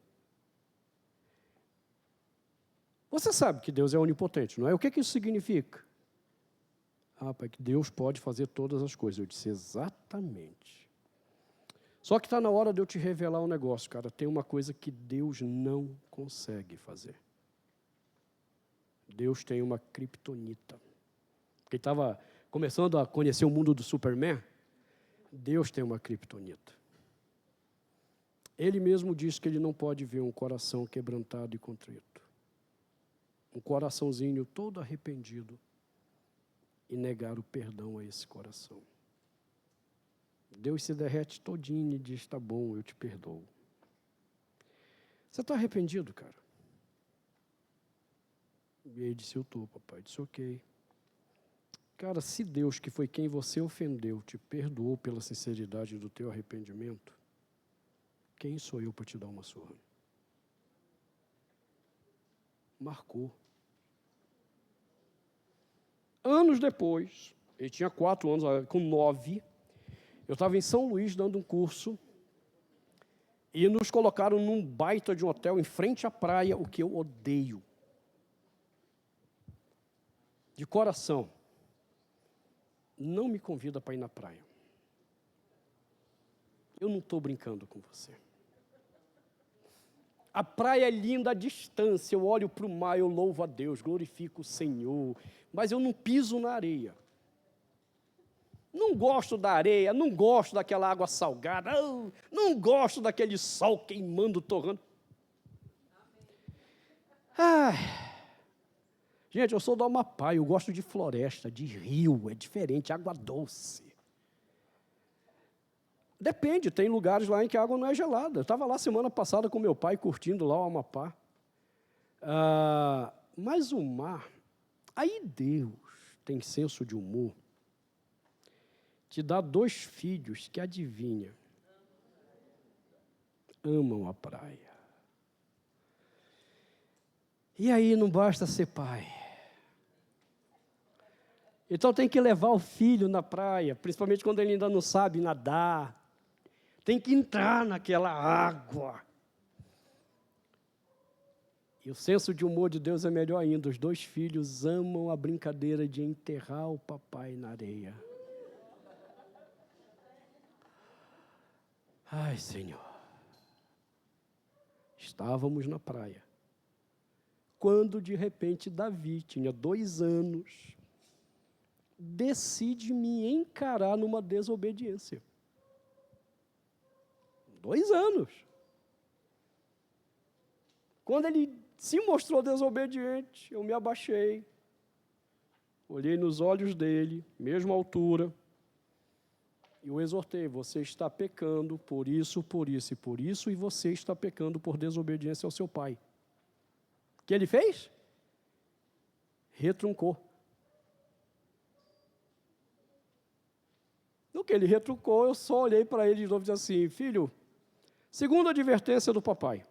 Speaker 1: Você sabe que Deus é onipotente, não é? O que isso significa? Ah, pai, que Deus pode fazer todas as coisas. Eu disse, exatamente. Só que está na hora de eu te revelar um negócio, cara. Tem uma coisa que Deus não consegue fazer. Deus tem uma criptonita. Porque estava começando a conhecer o mundo do Superman. Deus tem uma criptonita. Ele mesmo diz que ele não pode ver um coração quebrantado e contrito. Um coraçãozinho todo arrependido. E negar o perdão a esse coração. Deus se derrete todinho e diz, tá bom, eu te perdoo. Você está arrependido, cara? E ele disse, eu estou, papai. Eu disse, ok. Cara, se Deus, que foi quem você ofendeu, te perdoou pela sinceridade do teu arrependimento, quem sou eu para te dar uma surra? Marcou. Anos depois, ele tinha 4 anos, com 9, eu estava em São Luís dando um curso e nos colocaram num baita de um hotel em frente à praia, o que eu odeio. De coração, não me convida para ir na praia. Eu não estou brincando com você. A praia é linda à distância, eu olho para o mar, eu louvo a Deus, glorifico o Senhor, mas eu não piso na areia. Não gosto da areia, não gosto daquela água salgada, não gosto daquele sol queimando, torrando. Gente, eu sou do Amapá, eu gosto de floresta, de rio, é diferente, água doce. Depende, tem lugares lá em que a água não é gelada. Eu estava lá semana passada com meu pai, curtindo lá o Amapá. Mas o mar, aí Deus tem senso de humor, te dá 2 filhos que, adivinha, amam a praia. E aí não basta ser pai. Então tem que levar o filho na praia, principalmente quando ele ainda não sabe nadar. Tem que entrar naquela água. E o senso de humor de Deus é melhor ainda. Os 2 filhos amam a brincadeira de enterrar o papai na areia. Ai, Senhor. Estávamos na praia. Quando, de repente, Davi, tinha 2 anos, decide me encarar numa desobediência. 2 anos. Quando ele se mostrou desobediente, eu me abaixei, olhei nos olhos dele, mesma altura, e o exortei, você está pecando por isso, por isso e por isso, e você está pecando por desobediência ao seu pai. O que ele fez? Retruncou. que ele retrucou, eu só olhei para ele de novo e disse assim: filho, segunda advertência do papai.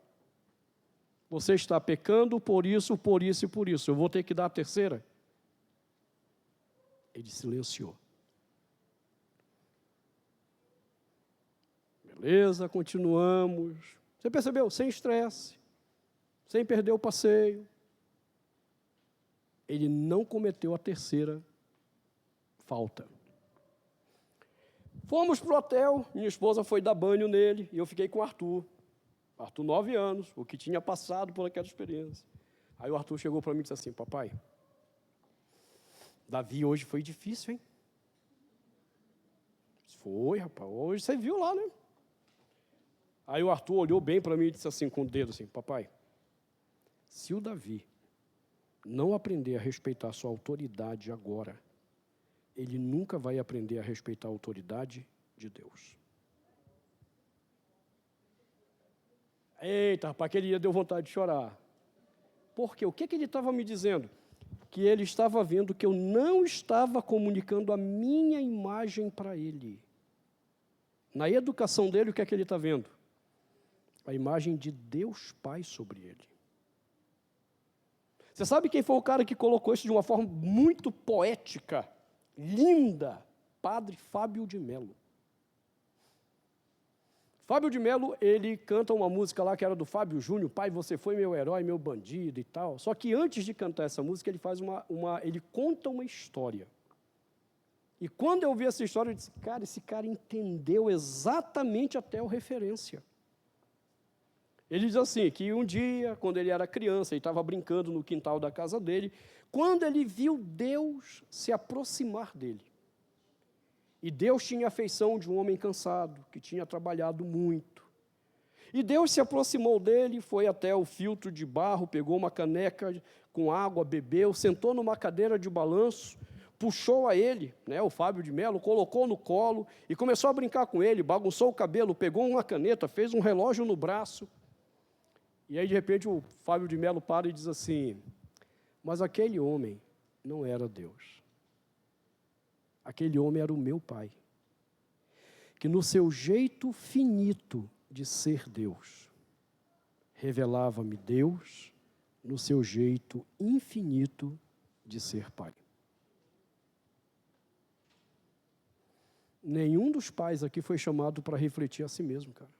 Speaker 1: Você está pecando por isso, por isso e por isso. Eu vou ter que dar a terceira? Ele silenciou. Beleza, continuamos. Você percebeu? Sem estresse, sem perder o passeio. Ele não cometeu a terceira falta. Fomos para o hotel, minha esposa foi dar banho nele, e eu fiquei com o Arthur. Arthur, 9 anos, o que tinha passado por aquela experiência. Aí o Arthur chegou para mim e disse assim: papai, Davi hoje foi difícil, hein? Foi, rapaz, hoje você viu lá, né? Aí o Arthur olhou bem para mim e disse assim, com o dedo assim: papai, se o Davi não aprender a respeitar a sua autoridade agora, ele nunca vai aprender a respeitar a autoridade de Deus. Eita, rapaz, aquele dia deu vontade de chorar. Por quê? O que ele estava me dizendo? Que ele estava vendo que eu não estava comunicando a minha imagem para ele. Na educação dele, o que é que ele está vendo? A imagem de Deus Pai sobre ele. Você sabe quem foi o cara que colocou isso de uma forma muito poética, linda? Padre Fábio de Melo. Fábio de Melo, ele canta uma música lá que era do Fábio Júnior, Pai, você foi meu herói, meu bandido e tal. Só que antes de cantar essa música, ele faz ele conta uma história. E quando eu vi essa história, eu disse, cara, esse cara entendeu exatamente até a referência. Ele diz assim, que um dia, quando ele era criança, ele estava brincando no quintal da casa dele, quando ele viu Deus se aproximar dele. E Deus tinha a feição de um homem cansado, que tinha trabalhado muito. E Deus se aproximou dele, foi até o filtro de barro, pegou uma caneca com água, bebeu, sentou numa cadeira de balanço, puxou a ele, o Fábio de Melo, colocou no colo e começou a brincar com ele, bagunçou o cabelo, pegou uma caneta, fez um relógio no braço. E aí, de repente, o Fábio de Melo para e diz assim, mas aquele homem não era Deus. Aquele homem era o meu pai, que no seu jeito finito de ser Deus, revelava-me Deus no seu jeito infinito de ser pai. Nenhum dos pais aqui foi chamado para refletir a si mesmo, cara.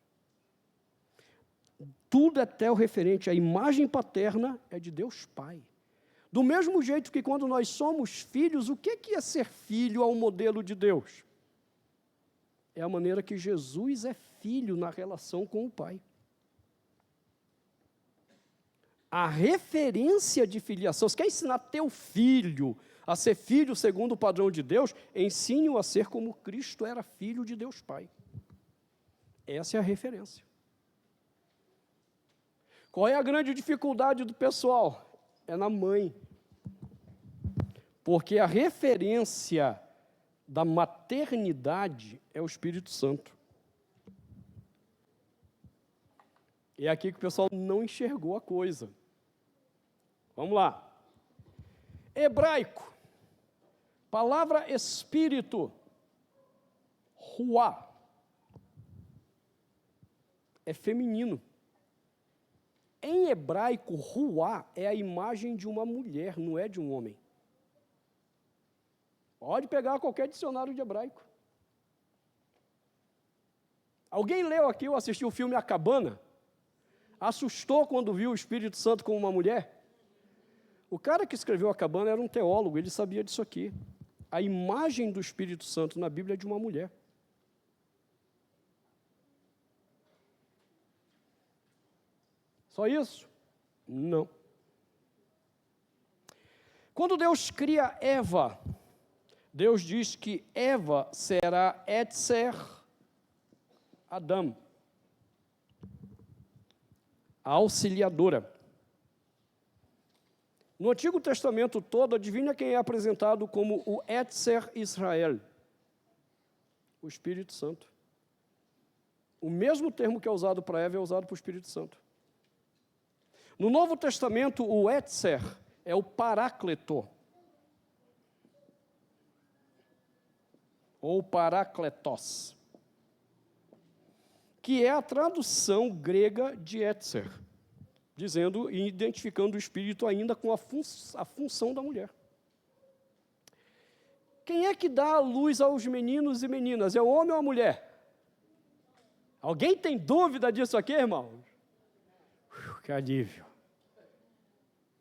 Speaker 1: Tudo até o referente à imagem paterna é de Deus Pai. Do mesmo jeito que quando nós somos filhos, o que é ser filho ao modelo de Deus? É a maneira que Jesus é filho na relação com o Pai. A referência de filiação, você quer ensinar teu filho a ser filho segundo o padrão de Deus? Ensine-o a ser como Cristo era filho de Deus Pai. Essa é a referência. Qual é a grande dificuldade do pessoal? É na mãe. Porque a referência da maternidade é o Espírito Santo. É aqui que o pessoal não enxergou a coisa. Vamos lá. Hebraico. Palavra espírito. Ruá. É feminino. Em hebraico, ruá é a imagem de uma mulher, não é de um homem. Pode pegar qualquer dicionário de hebraico. Alguém leu aqui ou assistiu o filme A Cabana? Assustou quando viu o Espírito Santo como uma mulher? O cara que escreveu A Cabana era um teólogo, ele sabia disso aqui. A imagem do Espírito Santo na Bíblia é de uma mulher. Só isso? Não. Quando Deus cria Eva, Deus diz que Eva será Etzer Adam, a auxiliadora. No Antigo Testamento todo, adivinha quem é apresentado como o Etzer Israel? O Espírito Santo. O mesmo termo que é usado para Eva é usado para o Espírito Santo. No Novo Testamento, o Etzer é o Paráclito. ou parakletos, que é a tradução grega de Etzer, dizendo e identificando o Espírito ainda com a função da mulher. Quem é que dá a luz aos meninos e meninas? É o homem ou a mulher? Alguém tem dúvida disso aqui, irmãos? Que alívio.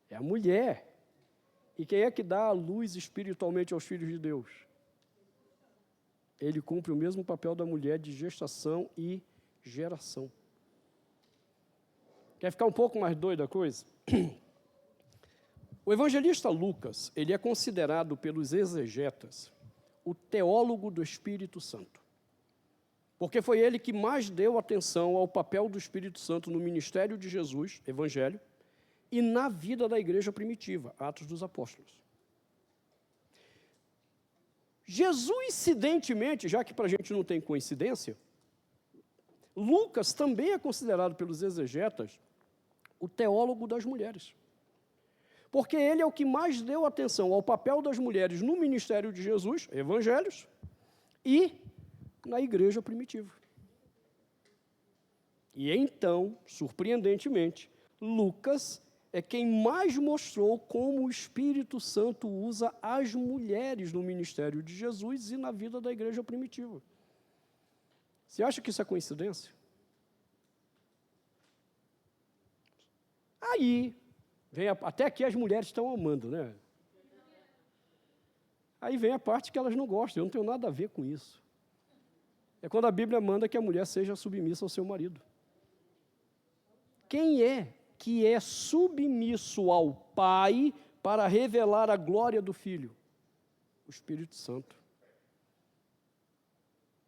Speaker 1: É a mulher. E quem é que dá a luz espiritualmente aos filhos de Deus? Ele cumpre o mesmo papel da mulher de gestação e geração. Quer ficar um pouco mais doida a coisa? O evangelista Lucas, ele é considerado pelos exegetas o teólogo do Espírito Santo. Porque foi ele que mais deu atenção ao papel do Espírito Santo no ministério de Jesus, evangelho, e na vida da igreja primitiva, Atos dos Apóstolos. Jesus, incidentemente, já que para a gente não tem coincidência, Lucas também é considerado pelos exegetas o teólogo das mulheres. Porque ele é o que mais deu atenção ao papel das mulheres no ministério de Jesus, evangelhos, e na igreja primitiva. E então, surpreendentemente, Lucas é quem mais mostrou como o Espírito Santo usa as mulheres no ministério de Jesus e na vida da igreja primitiva. Você acha que isso é coincidência? Aí, até aqui as mulheres estão amando, né? Aí vem a parte que elas não gostam, eu não tenho nada a ver com isso. É quando a Bíblia manda que a mulher seja submissa ao seu marido. Quem é que é submisso ao Pai para revelar a glória do Filho? O Espírito Santo.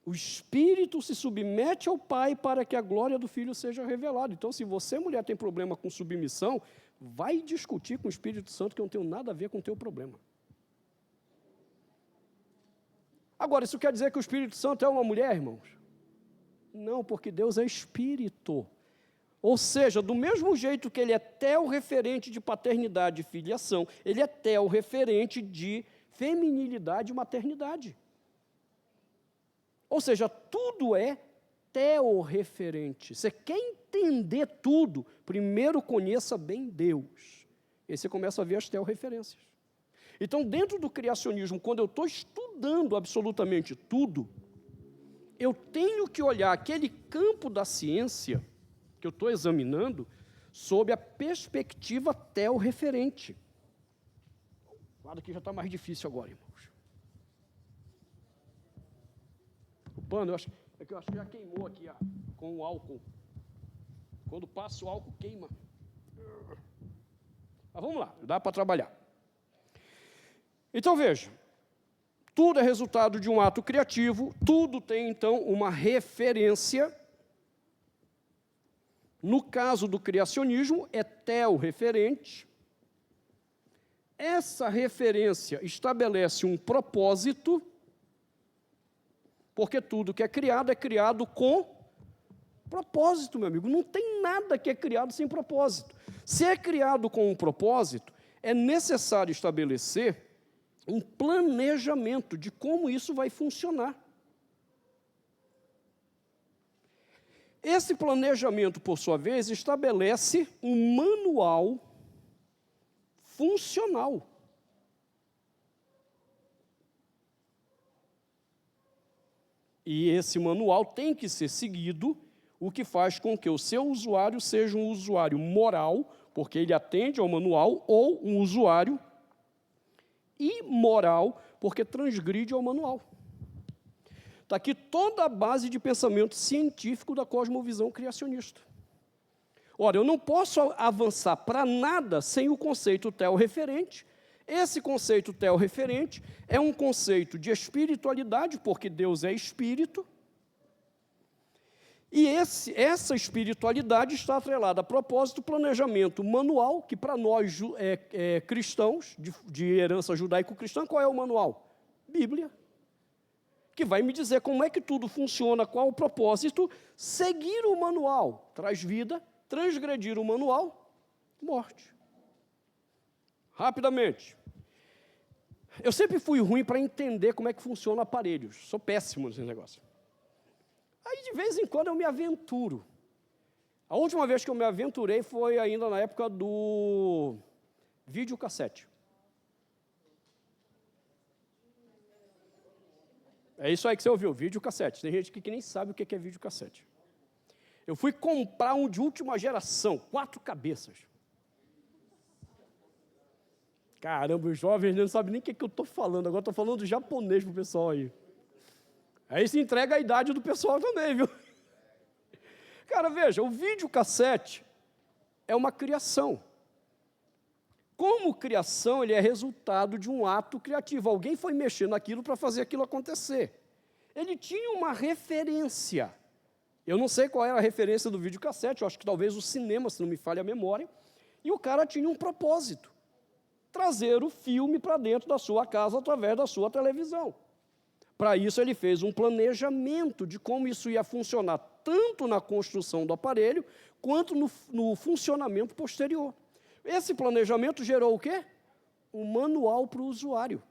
Speaker 1: O Espírito se submete ao Pai para que a glória do Filho seja revelada. Então, se você, mulher, tem problema com submissão, vai discutir com o Espírito Santo, que eu não tenho nada a ver com o teu problema. Agora, isso quer dizer que o Espírito Santo é uma mulher, irmãos? Não, porque Deus é Espírito. Ou seja, do mesmo jeito que ele é tel-referente de paternidade e filiação, ele é tel-referente de feminilidade e maternidade. Ou seja, tudo é tel-referente. Você quer entender tudo, primeiro conheça bem Deus. E aí você começa a ver as tel-referências. Então, dentro do criacionismo, quando eu estou estudando absolutamente tudo, eu tenho que olhar aquele campo da ciência que eu estou examinando sob a perspectiva tel-referente. O lado aqui já está mais difícil agora, irmãos. O pano, eu acho que já queimou aqui com o álcool. Quando passa o álcool, queima. Mas vamos lá, dá para trabalhar. Então, veja, tudo é resultado de um ato criativo, tudo tem, então, uma referência. No caso do criacionismo, é tel-referente. Essa referência estabelece um propósito, porque tudo que é criado com propósito, meu amigo. Não tem nada que é criado sem propósito. Se é criado com um propósito, é necessário estabelecer um planejamento de como isso vai funcionar. Esse planejamento, por sua vez, estabelece um manual funcional. E esse manual tem que ser seguido, o que faz com que o seu usuário seja um usuário moral, porque ele atende ao manual, ou um usuário imoral, porque transgride ao manual. Está aqui toda a base de pensamento científico da cosmovisão criacionista. Ora, eu não posso avançar para nada sem o conceito tel-referente. Esse conceito tel-referente é um conceito de espiritualidade, porque Deus é espírito. E essa espiritualidade está atrelada a propósito, planejamento manual, que para nós cristãos, de herança judaico-cristã, qual é o manual? Bíblia. Que vai me dizer como é que tudo funciona, qual o propósito. Seguir o manual traz vida, transgredir o manual, morte. Rapidamente. Eu sempre fui ruim para entender como é que funciona aparelhos. Sou péssimo nesse negócio. Aí, de vez em quando, eu me aventuro. A última vez que eu me aventurei foi ainda na época do videocassete. É isso aí que você ouviu, videocassete. Tem gente que nem sabe o que é videocassete. Eu fui comprar um de última geração, 4 cabeças. Caramba, os jovens não sabem nem o que eu estou falando. Agora estou falando japonês para o pessoal aí. Aí se entrega a idade do pessoal também, viu? Cara, veja, o videocassete é uma criação. Como criação, ele é resultado de um ato criativo. Alguém foi mexer naquilo para fazer aquilo acontecer. Ele tinha uma referência. Eu não sei qual era a referência do videocassete, eu acho que talvez o cinema, se não me falha a memória. E o cara tinha um propósito: trazer o filme para dentro da sua casa através da sua televisão. Para isso, ele fez um planejamento de como isso ia funcionar, tanto na construção do aparelho, quanto no funcionamento posterior. Esse planejamento gerou o quê? Um manual para o usuário.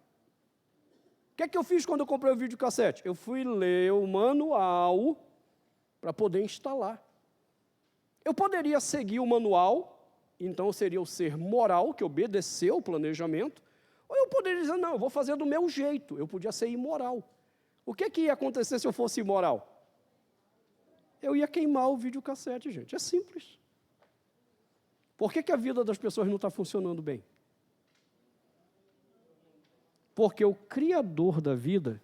Speaker 1: O que é que eu fiz quando eu comprei o videocassete? Eu fui ler o manual para poder instalar. Eu poderia seguir o manual, então seria o ser moral, que obedeceu o planejamento, ou eu poderia dizer, não, eu vou fazer do meu jeito. Eu podia ser imoral. O que ia acontecer se eu fosse imoral? Eu ia queimar o videocassete, gente. É simples. Por que a vida das pessoas não está funcionando bem? Porque o Criador da vida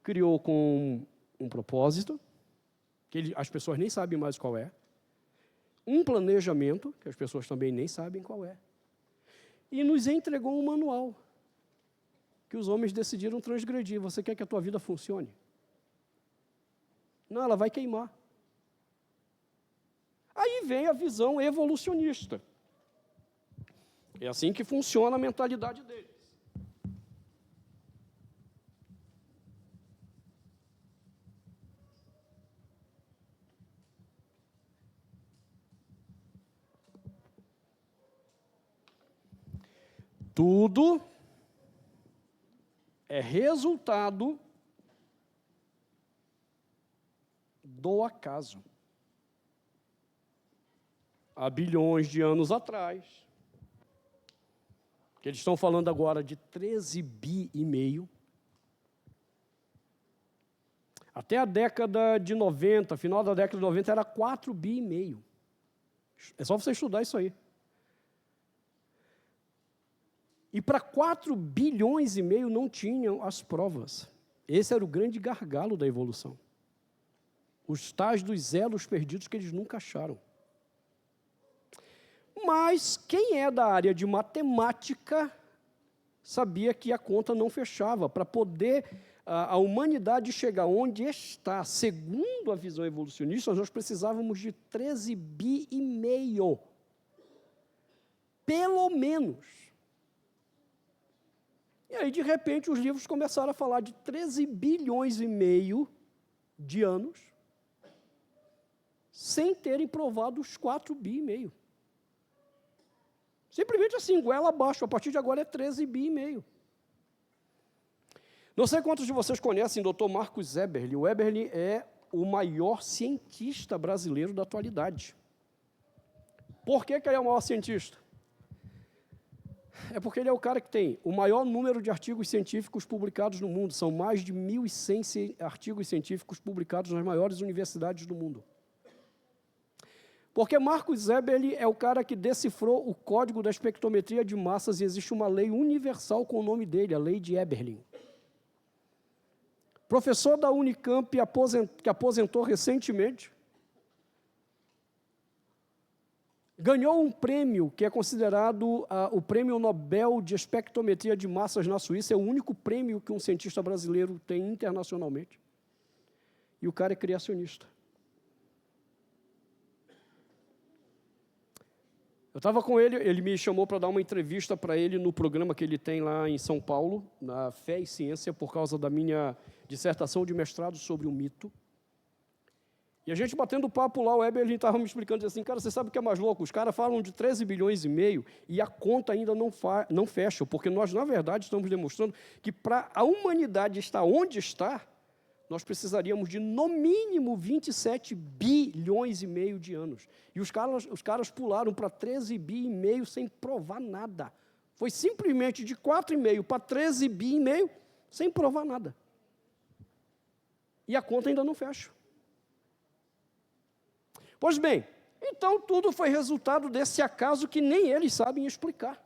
Speaker 1: criou com um propósito, que as pessoas nem sabem mais qual é, um planejamento, que as pessoas também nem sabem qual é, e nos entregou um manual, que os homens decidiram transgredir. Você quer que a tua vida funcione? Não, ela vai queimar. Aí vem a visão evolucionista. É assim que funciona a mentalidade deles. Tudo é resultado do acaso. Há bilhões de anos atrás, que eles estão falando agora de 13 bi e meio, até a década de 90, final da década de 90, era 4 bi e meio. É só você estudar isso aí. E para 4 bilhões e meio não tinham as provas. Esse era o grande gargalo da evolução. Os tais dos elos perdidos que eles nunca acharam. Mas quem é da área de matemática sabia que a conta não fechava. Para poder a humanidade chegar onde está, segundo a visão evolucionista, nós precisávamos de 13 bi e meio. Pelo menos. E aí, de repente, os livros começaram a falar de 13 bilhões e meio de anos, sem terem provado os 4 bi e meio. Simplesmente assim, goela abaixo, a partir de agora é 13 bi e meio. Não sei quantos de vocês conhecem o Dr. Marcos Eberle. O Eberle é o maior cientista brasileiro da atualidade. Por que ele é o maior cientista? É porque ele é o cara que tem o maior número de artigos científicos publicados no mundo. São mais de 1.100 artigos científicos publicados nas maiores universidades do mundo. Porque Marcos Eberle é o cara que decifrou o código da espectrometria de massas e existe uma lei universal com o nome dele, a lei de Eberle. Professor da Unicamp que aposentou recentemente, ganhou um prêmio que é considerado o Prêmio Nobel de Espectrometria de Massas na Suíça. É o único prêmio que um cientista brasileiro tem internacionalmente. E o cara é criacionista. Eu estava com ele, ele me chamou para dar uma entrevista para ele no programa que ele tem lá em São Paulo, na Fé e Ciência, por causa da minha dissertação de mestrado sobre o mito. E a gente batendo papo lá, o Weber, ele estava me explicando assim, cara, você sabe o que é mais louco? Os caras falam de 13 bilhões e meio e a conta ainda não fecha, porque nós, na verdade, estamos demonstrando que para a humanidade estar onde está, nós precisaríamos de, no mínimo, 27 bilhões e meio de anos. E os caras pularam para 13 bi e meio sem provar nada. Foi simplesmente de 4,5 para 13 bi e meio, sem provar nada. E a conta ainda não fecha. Pois bem, então tudo foi resultado desse acaso que nem eles sabem explicar.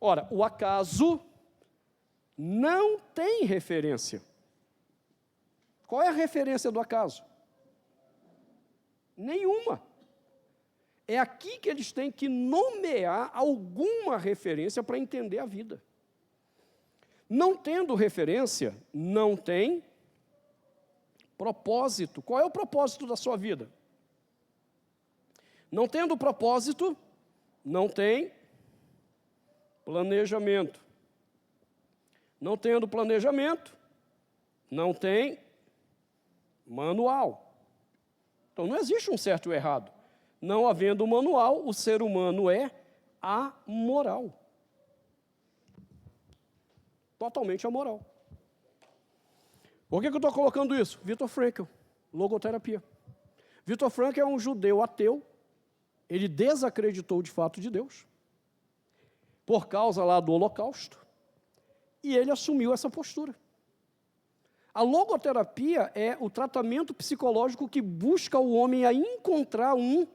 Speaker 1: Ora, o acaso não tem referência. Qual é a referência do acaso? Nenhuma. É aqui que eles têm que nomear alguma referência para entender a vida. Não tendo referência, não tem propósito. Qual é o propósito da sua vida? Não tendo propósito, não tem planejamento. Não tendo planejamento, não tem manual. Então não existe um certo ou errado. Não havendo manual, o ser humano é amoral. Totalmente amoral. Por que eu estou colocando isso? Viktor Frankl, logoterapia. Viktor Frankl é um judeu ateu, ele desacreditou de fato de Deus, por causa lá do Holocausto, e ele assumiu essa postura. A logoterapia é o tratamento psicológico que busca o homem a encontrar um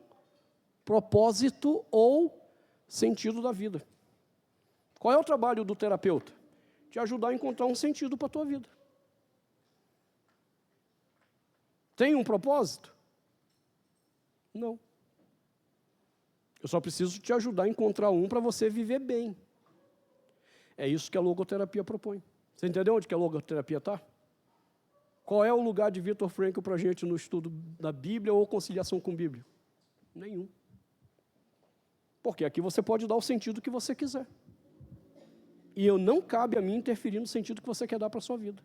Speaker 1: propósito ou sentido da vida. Qual é o trabalho do terapeuta? Te ajudar a encontrar um sentido para a tua vida. Tem um propósito? Não. Eu só preciso te ajudar a encontrar um para você viver bem. É isso que a logoterapia propõe. Você entendeu onde que a logoterapia está? Qual é o lugar de Viktor Frankl para a gente no estudo da Bíblia ou conciliação com a Bíblia? Nenhum. Porque aqui você pode dar o sentido que você quiser. E não cabe a mim interferir no sentido que você quer dar para a sua vida.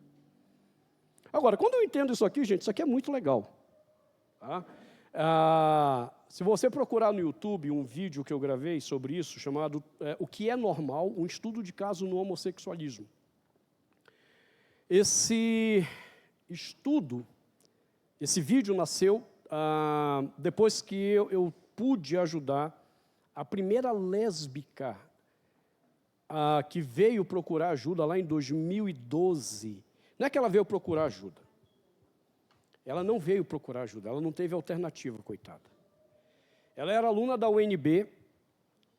Speaker 1: Agora, quando eu entendo isso aqui, gente, isso aqui é muito legal. Tá? Se você procurar no YouTube um vídeo que eu gravei sobre isso, chamado O que é normal, um estudo de caso no homossexualismo. Esse estudo, esse vídeo nasceu depois que eu pude ajudar a primeira lésbica que veio procurar ajuda lá em 2012. Não é que ela veio procurar ajuda. Ela não veio procurar ajuda, ela não teve alternativa, coitada. Ela era aluna da UNB,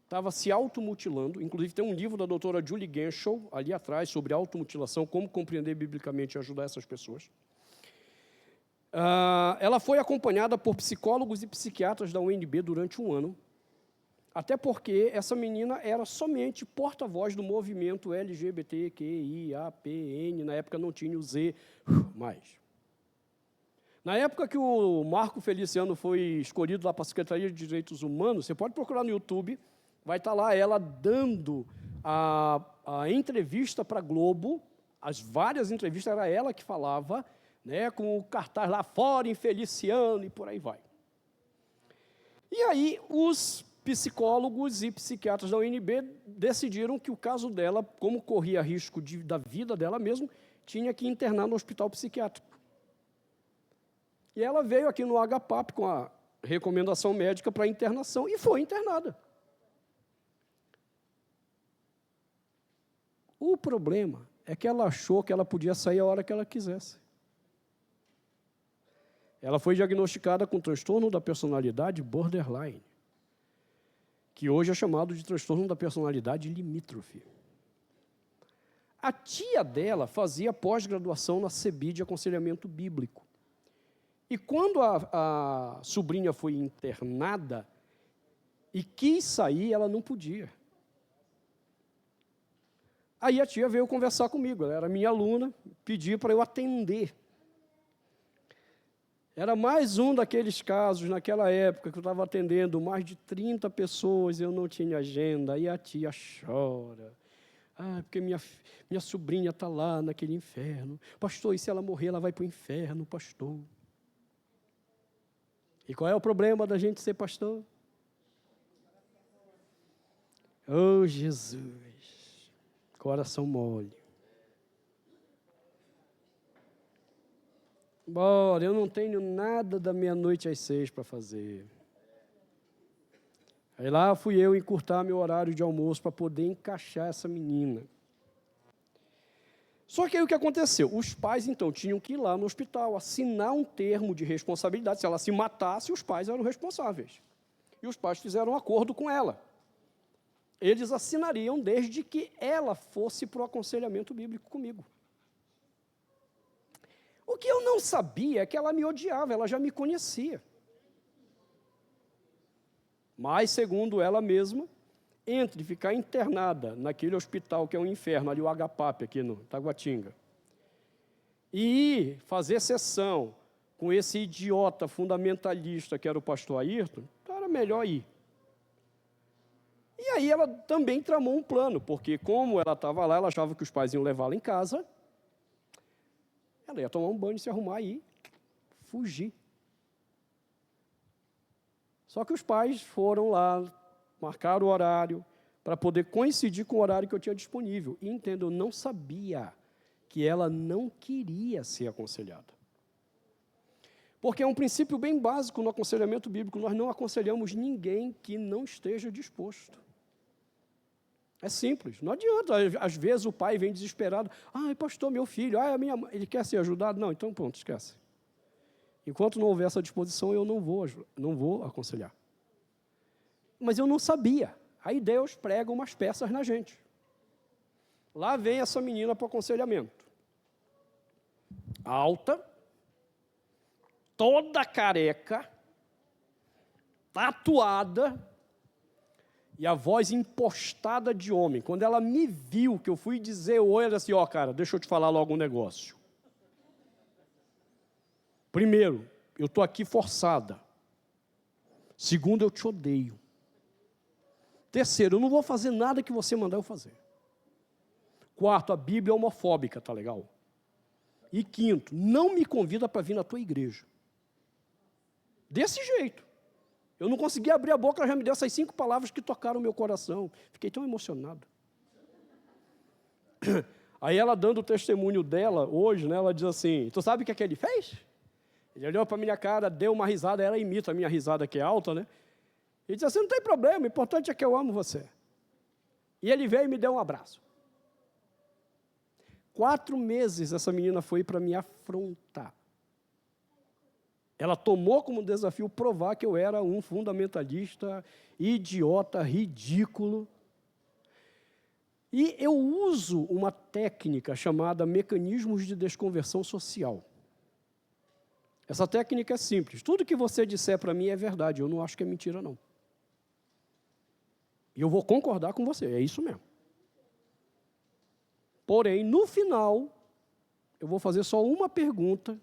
Speaker 1: estava se automutilando, inclusive tem um livro da doutora Julie Genschel, ali atrás, sobre automutilação, como compreender biblicamente e ajudar essas pessoas. Ela foi acompanhada por psicólogos e psiquiatras da UNB durante um ano, até porque essa menina era somente porta-voz do movimento LGBTQIAPN, na época não tinha o Z mais. Na época que o Marco Feliciano foi escolhido lá para a Secretaria de Direitos Humanos, você pode procurar no YouTube, vai estar lá ela dando a entrevista para a Globo, as várias entrevistas, era ela que falava, né, com o cartaz lá fora, em Feliciano, e por aí vai. E aí, os psicólogos e psiquiatras da UNB decidiram que o caso dela, como corria risco da vida dela mesmo, tinha que internar no hospital psiquiátrico. E ela veio aqui no HPAP com a recomendação médica para internação e foi internada. O problema é que ela achou que ela podia sair a hora que ela quisesse. Ela foi diagnosticada com transtorno da personalidade borderline, que hoje é chamado de transtorno da personalidade limítrofe. A tia dela fazia pós-graduação na CEBI de aconselhamento bíblico. E quando a sobrinha foi internada e quis sair, ela não podia. Aí a tia veio conversar comigo, ela era minha aluna, pediu para eu atender. Era mais um daqueles casos, naquela época, que eu estava atendendo mais de 30 pessoas, eu não tinha agenda, aí a tia chora. Porque minha sobrinha está lá naquele inferno. Pastor, e se ela morrer, ela vai para o inferno, pastor. E qual é o problema da gente ser pastor? Oh, Jesus, coração mole. Bora, eu não tenho nada da meia-noite às 6 para fazer. Aí lá fui eu encurtar meu horário de almoço para poder encaixar essa menina. Só que aí o que aconteceu? Os pais, então, tinham que ir lá no hospital, assinar um termo de responsabilidade. Se ela se matasse, os pais eram responsáveis. E os pais fizeram um acordo com ela. Eles assinariam desde que ela fosse para o aconselhamento bíblico comigo. O que eu não sabia é que ela me odiava, ela já me conhecia. Mas, segundo ela mesma, entre ficar internada naquele hospital que é um inferno, ali o HPAP, aqui no Taguatinga, e ir fazer sessão com esse idiota fundamentalista que era o pastor Ayrton, então era melhor ir. E aí ela também tramou um plano, porque como ela estava lá, ela achava que os pais iam levá-la em casa, ela ia tomar um banho, se arrumar e fugir. Só que os pais foram lá, marcaram o horário, para poder coincidir com o horário que eu tinha disponível. E entendo, eu não sabia que ela não queria ser aconselhada. Porque é um princípio bem básico no aconselhamento bíblico, nós não aconselhamos ninguém que não esteja disposto. É simples, não adianta. Às vezes o pai vem desesperado, pastor, meu filho, a minha mãe, ele quer ser ajudado? Não, então pronto, esquece. Enquanto não houver essa disposição, eu não vou aconselhar. Mas eu não sabia. Aí Deus prega umas peças na gente. Lá vem essa menina para o aconselhamento. Alta, toda careca, tatuada, e a voz impostada de homem. Quando ela me viu, que eu fui dizer oi, ela disse, cara, deixa eu te falar logo um negócio. Primeiro, eu estou aqui forçada. Segundo, eu te odeio. Terceiro, eu não vou fazer nada que você mandar eu fazer. Quarto, a Bíblia é homofóbica, tá legal? E quinto, não me convida para vir na tua igreja. Desse jeito. Eu não consegui abrir a boca, ela já me deu essas 5 palavras que tocaram o meu coração. Fiquei tão emocionado. Aí ela dando o testemunho dela, hoje, né, ela diz assim, tu sabe o que é que ele fez? Ele olhou para a minha cara, deu uma risada, ela imita a minha risada que é alta, né? E disse assim, não tem problema, o importante é que eu amo você. E ele veio e me deu um abraço. 4 meses essa menina foi para me afrontar. Ela tomou como desafio provar que eu era um fundamentalista, idiota, ridículo. E eu uso uma técnica chamada mecanismos de desconversão social. Essa técnica é simples. Tudo que você disser para mim é verdade, eu não acho que é mentira, não. E eu vou concordar com você, é isso mesmo. Porém, no final, eu vou fazer só uma pergunta,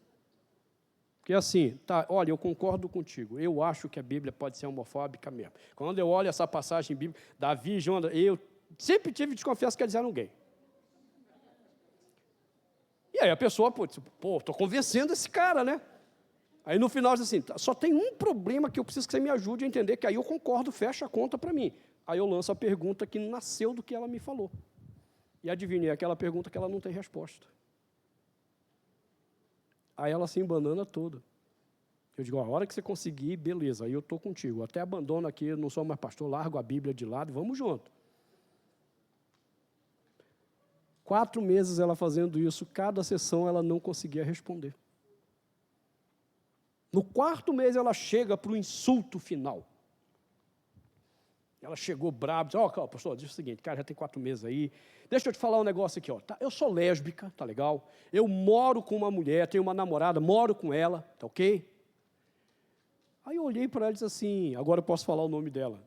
Speaker 1: que é assim, tá, olha, eu concordo contigo, eu acho que a Bíblia pode ser homofóbica mesmo. Quando eu olho essa passagem bíblica, Davi e Jonas, eu sempre tive desconfiança que eles eram gay. E aí a pessoa, estou convencendo esse cara, né? Aí no final diz assim, só tem um problema que eu preciso que você me ajude a entender, que aí eu concordo, fecha a conta para mim. Aí eu lanço a pergunta que nasceu do que ela me falou. E adivinhe, é aquela pergunta que ela não tem resposta. Aí ela se embanana toda. Eu digo, a hora que você conseguir, beleza, aí eu estou contigo. Até abandono aqui, não sou mais pastor, largo a Bíblia de lado, vamos junto. 4 meses ela fazendo isso, cada sessão ela não conseguia responder. No 4º mês ela chega para o insulto final. Ela chegou brava, disse, pastor, diz o seguinte, cara, já tem 4 meses aí, deixa eu te falar um negócio aqui, tá, eu sou lésbica, tá legal? Eu moro com uma mulher, tenho uma namorada, moro com ela, tá ok? Aí eu olhei para ela e disse assim, agora eu posso falar o nome dela.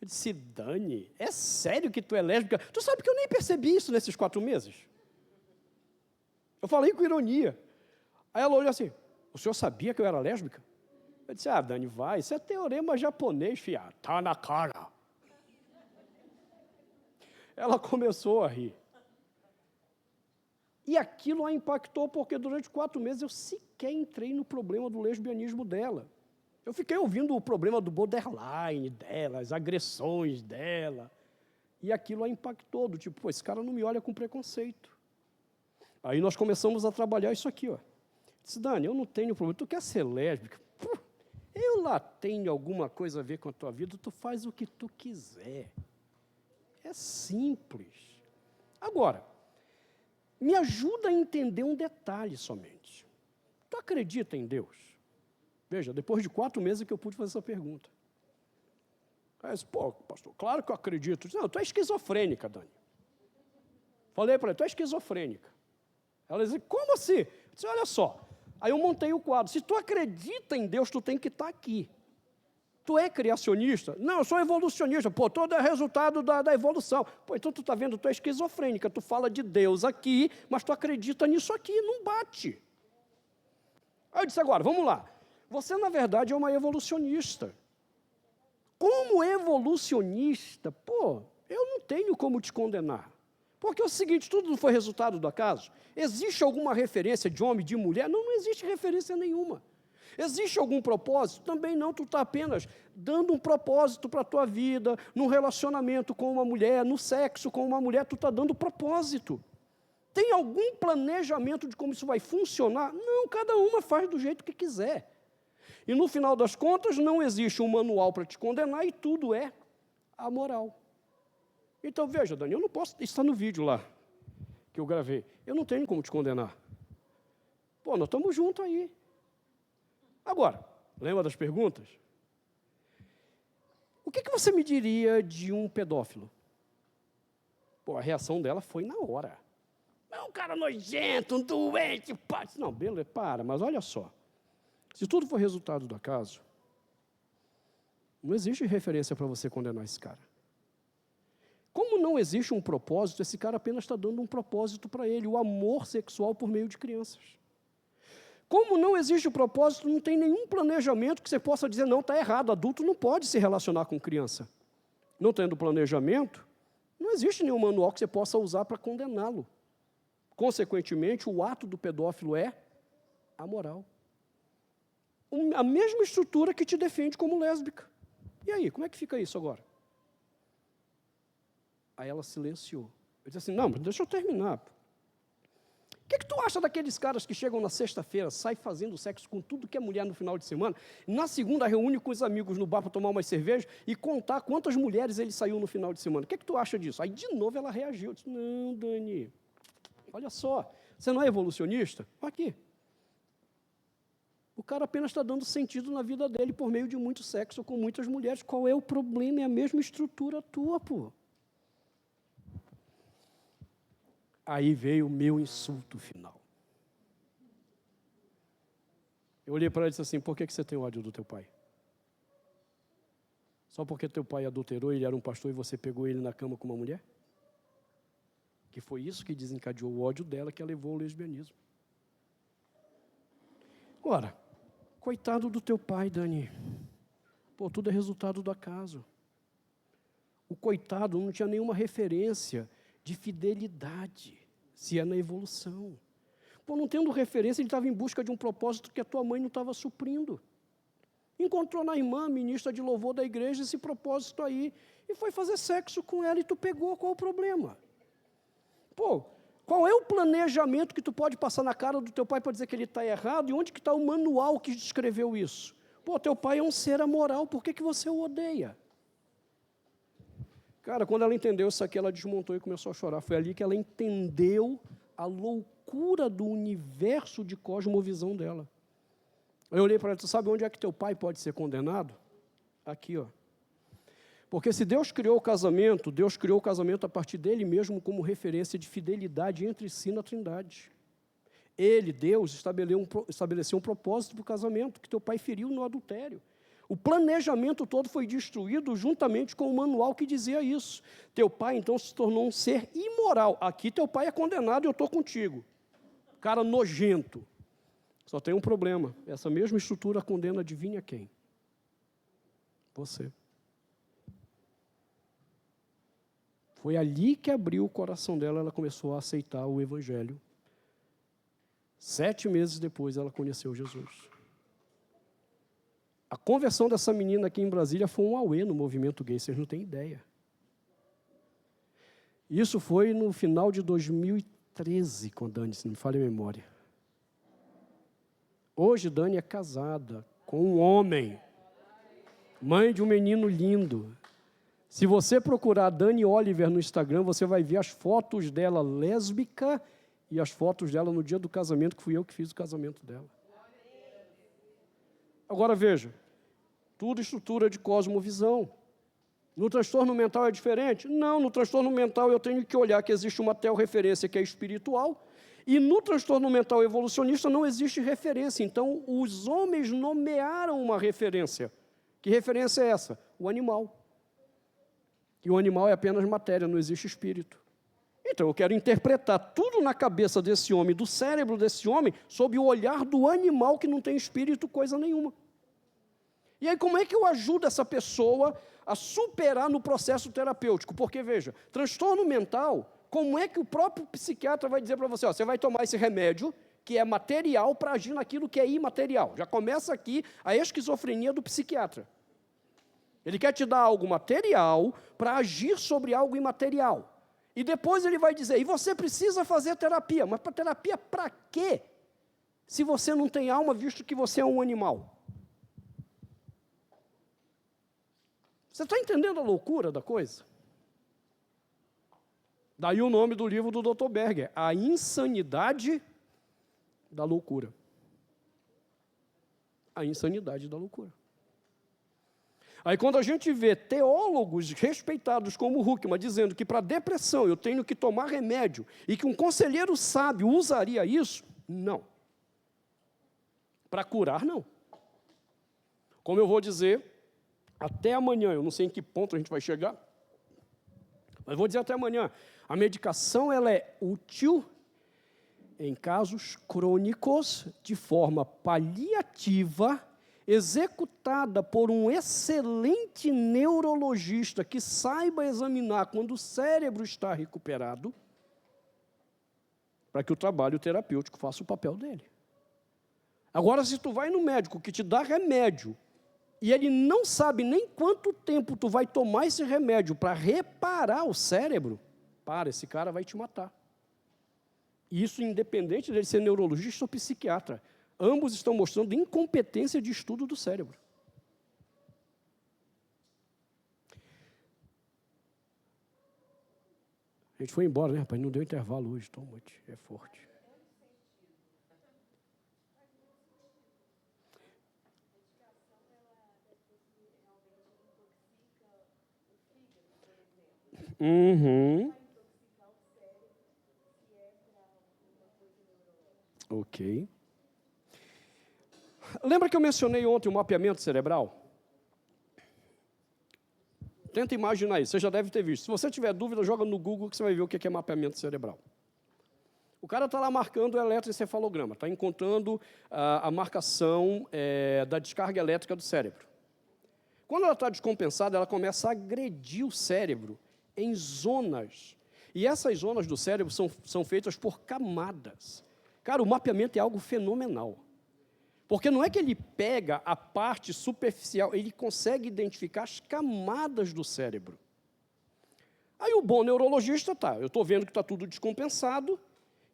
Speaker 1: Eu disse, Dani, é sério que tu é lésbica? Tu sabe que eu nem percebi isso nesses 4 meses? Eu falei com ironia. Aí ela olhou assim, o senhor sabia que eu era lésbica? Eu disse, Dani, vai, isso é teorema japonês, filha, tá na cara. Ela começou a rir. E aquilo a impactou, porque durante 4 meses eu sequer entrei no problema do lesbianismo dela. Eu fiquei ouvindo o problema do borderline dela, as agressões dela, e aquilo a impactou, do tipo, pô, esse cara não me olha com preconceito. Aí nós começamos a trabalhar isso aqui, ó. Disse, Dani, eu não tenho problema, tu quer ser lésbica? Pô, eu lá tenho alguma coisa a ver com a tua vida, tu faz o que tu quiser. É simples. Agora, me ajuda a entender um detalhe somente. Tu acredita em Deus? Veja, depois de 4 meses que eu pude fazer essa pergunta. Aí eu disse, pô, pastor, claro que eu acredito. Não, tu é esquizofrênica, Dani. Falei para ela, tu é esquizofrênica. Ela disse, como assim? Eu disse, olha só. Aí eu montei o quadro. Se tu acredita em Deus, tu tem que estar aqui. Tu é criacionista? Não, eu sou evolucionista. Pô, todo é resultado da evolução. Pô, então tu está vendo, tu é esquizofrênica. Tu fala de Deus aqui, mas tu acredita nisso aqui. Não bate. Aí eu disse, agora, vamos lá. Você, na verdade, é uma evolucionista. Como evolucionista, pô, eu não tenho como te condenar. Porque é o seguinte, tudo não foi resultado do acaso? Existe alguma referência de homem, de mulher? Não, não existe referência nenhuma. Existe algum propósito? Também não, tu está apenas dando um propósito para a tua vida, num relacionamento com uma mulher, no sexo com uma mulher, tu está dando propósito. Tem algum planejamento de como isso vai funcionar? Não, cada uma faz do jeito que quiser. E no final das contas, não existe um manual para te condenar e tudo é amoral. Então, veja, Dani, eu não posso... Está no vídeo lá, que eu gravei. Eu não tenho como te condenar. Pô, nós estamos juntos aí. Agora, lembra das perguntas? O que você me diria de um pedófilo? Pô, a reação dela foi na hora. É um cara nojento, um doente, pá. Não, beleza, para, mas olha só. Se tudo for resultado do acaso, não existe referência para você condenar esse cara. Como não existe um propósito, esse cara apenas está dando um propósito para ele, o amor sexual por meio de crianças. Como não existe o propósito, não tem nenhum planejamento que você possa dizer, não, está errado, adulto não pode se relacionar com criança. Não tendo planejamento, não existe nenhum manual que você possa usar para condená-lo. Consequentemente, o ato do pedófilo é amoral. A mesma estrutura que te defende como lésbica. E aí, como é que fica isso agora? Aí ela silenciou. Eu disse assim, não, mas deixa eu terminar. O que tu acha daqueles caras que chegam na sexta-feira, saem fazendo sexo com tudo que é mulher no final de semana, na segunda reúne com os amigos no bar para tomar uma cerveja e contar quantas mulheres ele saiu no final de semana? O que tu acha disso? Aí, de novo, ela reagiu. Eu disse, não, Dani, olha só, você não é evolucionista? Aqui. O cara apenas está dando sentido na vida dele por meio de muito sexo com muitas mulheres. Qual é o problema? É a mesma estrutura tua, pô. Aí veio o meu insulto final. Eu olhei para ela e disse assim, por que você tem ódio do teu pai? Só porque teu pai adulterou, ele era um pastor e você pegou ele na cama com uma mulher? Que foi isso que desencadeou o ódio dela, que a levou ao lesbianismo. Ora, coitado do teu pai, Dani. Pô, tudo é resultado do acaso. O coitado não tinha nenhuma referência de fidelidade, se é na evolução. Pô, não tendo referência, ele estava em busca de um propósito que a tua mãe não estava suprindo. Encontrou na irmã, ministra de louvor da igreja, esse propósito aí, e foi fazer sexo com ela e tu pegou, qual o problema? Pô, qual é o planejamento que tu pode passar na cara do teu pai para dizer que ele está errado? E onde que está o manual que descreveu isso? Pô, teu pai é um ser amoral, por que você o odeia? Cara, quando ela entendeu isso aqui, ela desmontou e começou a chorar. Foi ali que ela entendeu a loucura do universo de cosmovisão dela. Eu olhei para ela e disse, sabe onde é que teu pai pode ser condenado? Aqui, ó. Porque se Deus criou o casamento a partir dele mesmo como referência de fidelidade entre si na Trindade. Ele, Deus, estabeleceu um propósito para o casamento, que teu pai feriu no adultério. O planejamento todo foi destruído juntamente com o manual que dizia isso. Teu pai, então, se tornou um ser imoral. Aqui teu pai é condenado e eu estou contigo. Cara nojento. Só tem um problema. Essa mesma estrutura condena, adivinha quem? Você. Foi ali que abriu o coração dela, ela começou a aceitar o Evangelho. 7 meses depois, ela conheceu Jesus. A conversão dessa menina aqui em Brasília foi um auê no movimento gay, vocês não têm ideia. Isso foi no final de 2013, com a Dani, se não me falha a memória. Hoje, Dani é casada com um homem, mãe de um menino lindo. Se você procurar Dani Oliver no Instagram, você vai ver as fotos dela lésbica e as fotos dela no dia do casamento, que fui eu que fiz o casamento dela. Agora veja, tudo estrutura de cosmovisão. No transtorno mental é diferente? Não, no transtorno mental eu tenho que olhar que existe uma referência que é espiritual, e no transtorno mental evolucionista não existe referência. Então, os homens nomearam uma referência. Que referência é essa? O animal. E o animal é apenas matéria, não existe espírito. Então, eu quero interpretar tudo na cabeça desse homem, do cérebro desse homem, sob o olhar do animal que não tem espírito, coisa nenhuma. E aí, como é que eu ajudo essa pessoa a superar no processo terapêutico? Porque, veja, transtorno mental, como é que o próprio psiquiatra vai dizer para você, ó, você vai tomar esse remédio, que é material, para agir naquilo que é imaterial? Já começa aqui a esquizofrenia do psiquiatra. Ele quer te dar algo material para agir sobre algo imaterial. E depois ele vai dizer, e você precisa fazer terapia. Mas para terapia para quê? Se você não tem alma, visto que você é um animal. Você está entendendo a loucura da coisa? Daí o nome do livro do Dr. Berger, A Insanidade da Loucura. A insanidade da loucura. Aí quando a gente vê teólogos respeitados como Huckman dizendo que para depressão eu tenho que tomar remédio e que um conselheiro sábio usaria isso, não. Para curar, não. Como eu vou dizer, até amanhã, eu não sei em que ponto a gente vai chegar, mas vou dizer até amanhã, a medicação ela é útil em casos crônicos, de forma paliativa, executada por um excelente neurologista que saiba examinar quando o cérebro está recuperado, para que o trabalho terapêutico faça o papel dele. Agora, se tu vai no médico que te dá remédio, e ele não sabe nem quanto tempo tu vai tomar esse remédio para reparar o cérebro, esse cara vai te matar. Isso independente dele ser neurologista ou psiquiatra. Ambos estão mostrando incompetência de estudo do cérebro. A gente foi embora, né, rapaz? Não deu intervalo hoje, toma, é forte. Uhum. Ok. Lembra que eu mencionei ontem o mapeamento cerebral? Tenta imaginar isso, você já deve ter visto. Se você tiver dúvida, joga no Google que você vai ver o que é mapeamento cerebral. O cara está lá marcando o eletroencefalograma, está encontrando a marcação da descarga elétrica do cérebro. Quando ela está descompensada, ela começa a agredir o cérebro em zonas. E essas zonas do cérebro são feitas por camadas. Cara, o mapeamento é algo fenomenal. Porque não é que ele pega a parte superficial, ele consegue identificar as camadas do cérebro. Aí o bom neurologista eu estou vendo que está tudo descompensado,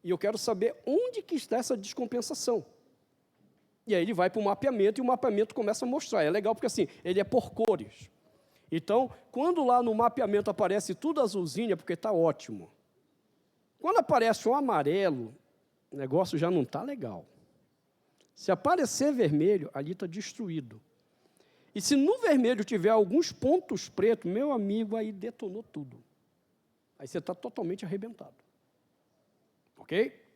Speaker 1: e eu quero saber onde que está essa descompensação. E aí ele vai para o mapeamento, e o mapeamento começa a mostrar. É legal porque assim, ele é por cores. Então, quando lá no mapeamento aparece tudo azulzinho, é porque está ótimo. Quando aparece um amarelo, o negócio já não está legal. Se aparecer vermelho, ali está destruído. E se no vermelho tiver alguns pontos pretos, meu amigo, aí detonou tudo. Aí você está totalmente arrebentado. Ok?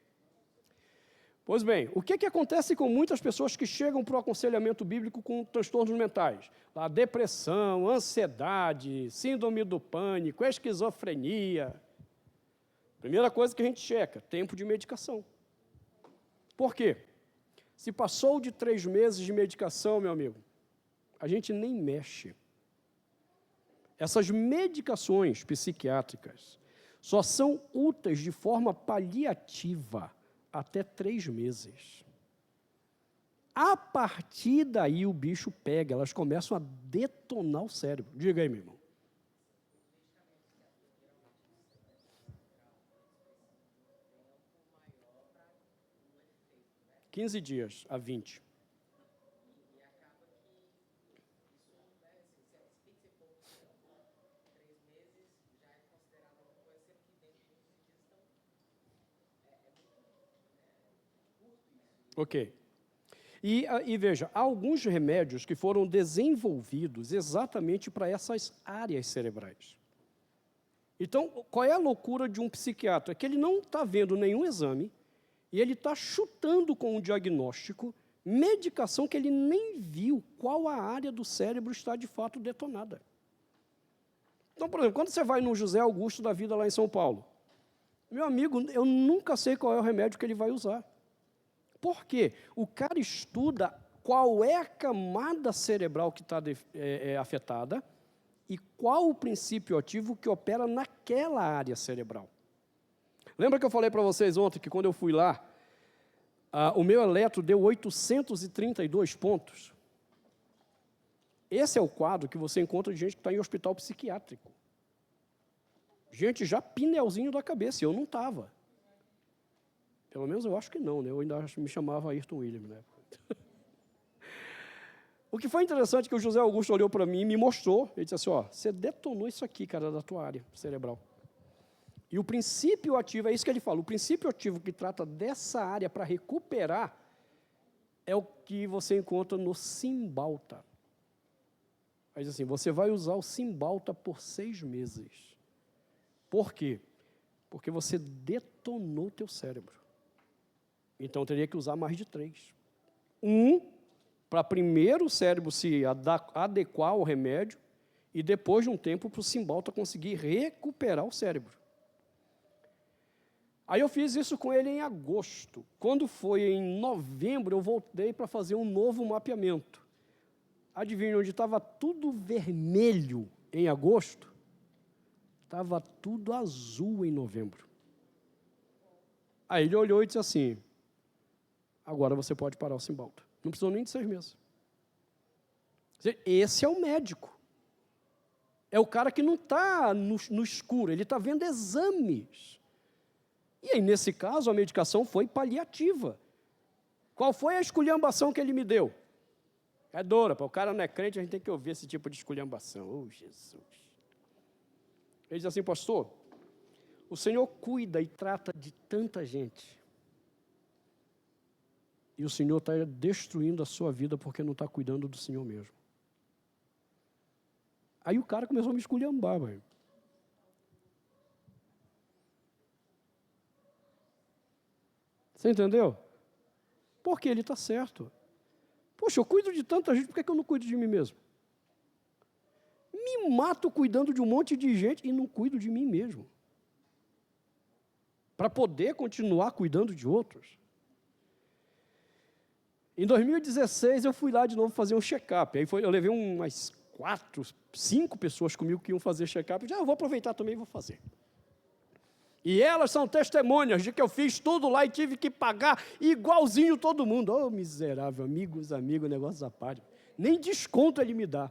Speaker 1: Pois bem, o que acontece com muitas pessoas que chegam para o aconselhamento bíblico com transtornos mentais? A depressão, ansiedade, síndrome do pânico, esquizofrenia. Primeira coisa que a gente checa, tempo de medicação. Por quê? Se passou de 3 meses de medicação, meu amigo, a gente nem mexe. Essas medicações psiquiátricas só são úteis de forma paliativa até 3 meses. A partir daí o bicho pega, elas começam a detonar o cérebro. Diga aí, meu irmão. $15 dias a 20. Ok. E veja, há alguns remédios que foram desenvolvidos exatamente para essas áreas cerebrais. Então, qual é a loucura de um psiquiatra? É que ele não está vendo nenhum exame e ele está chutando com um diagnóstico medicação que ele nem viu qual a área do cérebro está de fato detonada. Então, por exemplo, quando você vai no José Augusto da vida lá em São Paulo, meu amigo, eu nunca sei qual é o remédio que ele vai usar. Por quê? O cara estuda qual é a camada cerebral que está afetada e qual o princípio ativo que opera naquela área cerebral. Lembra que eu falei para vocês ontem que quando eu fui lá, o meu eletro deu 832 pontos? Esse é o quadro que você encontra de gente que está em hospital psiquiátrico. Gente já pinelzinho da cabeça, e eu não estava. Pelo menos eu acho que não, né? Eu ainda me chamava Ayrton Williams na época. O que foi interessante é que o José Augusto olhou para mim e me mostrou. Ele disse assim, ó, você detonou isso aqui, cara, da tua área cerebral. E o princípio ativo, é isso que ele fala, o princípio ativo que trata dessa área para recuperar é o que você encontra no Cymbalta. Aí diz assim, você vai usar o Cymbalta por 6 meses. Por quê? Porque você detonou o teu cérebro. Então, teria que usar mais de 3. Para primeiro o cérebro se adequar ao remédio e depois de um tempo para o Cymbalta conseguir recuperar o cérebro. Aí eu fiz isso com ele em agosto. Quando foi em novembro, eu voltei para fazer um novo mapeamento. Adivinha onde estava tudo vermelho em agosto? Estava tudo azul em novembro. Aí ele olhou e disse assim, agora você pode parar o Cymbalta. Não precisou nem de 6 meses. Esse é o médico. É o cara que não está no escuro, ele está vendo exames. E aí, nesse caso, a medicação foi paliativa. Qual foi a esculhambação que ele me deu? É dura, para o cara não é crente, a gente tem que ouvir esse tipo de esculhambação. Oh, Jesus. Ele diz assim, pastor, o Senhor cuida e trata de tanta gente. E o Senhor está destruindo a sua vida porque não está cuidando do Senhor mesmo. Aí o cara começou a me esculhambar, velho. Você entendeu? Porque ele está certo. Poxa, eu cuido de tanta gente, por que eu não cuido de mim mesmo? Me mato cuidando de um monte de gente e não cuido de mim mesmo. Para poder continuar cuidando de outros. Em 2016, eu fui lá de novo fazer um check-up. Aí eu levei umas 4, 5 pessoas comigo que iam fazer check-up. Eu vou aproveitar também e vou fazer. E elas são testemunhas de que eu fiz tudo lá e tive que pagar igualzinho todo mundo. Oh, miserável, amigos, negócio à parte. Nem desconto ele me dá.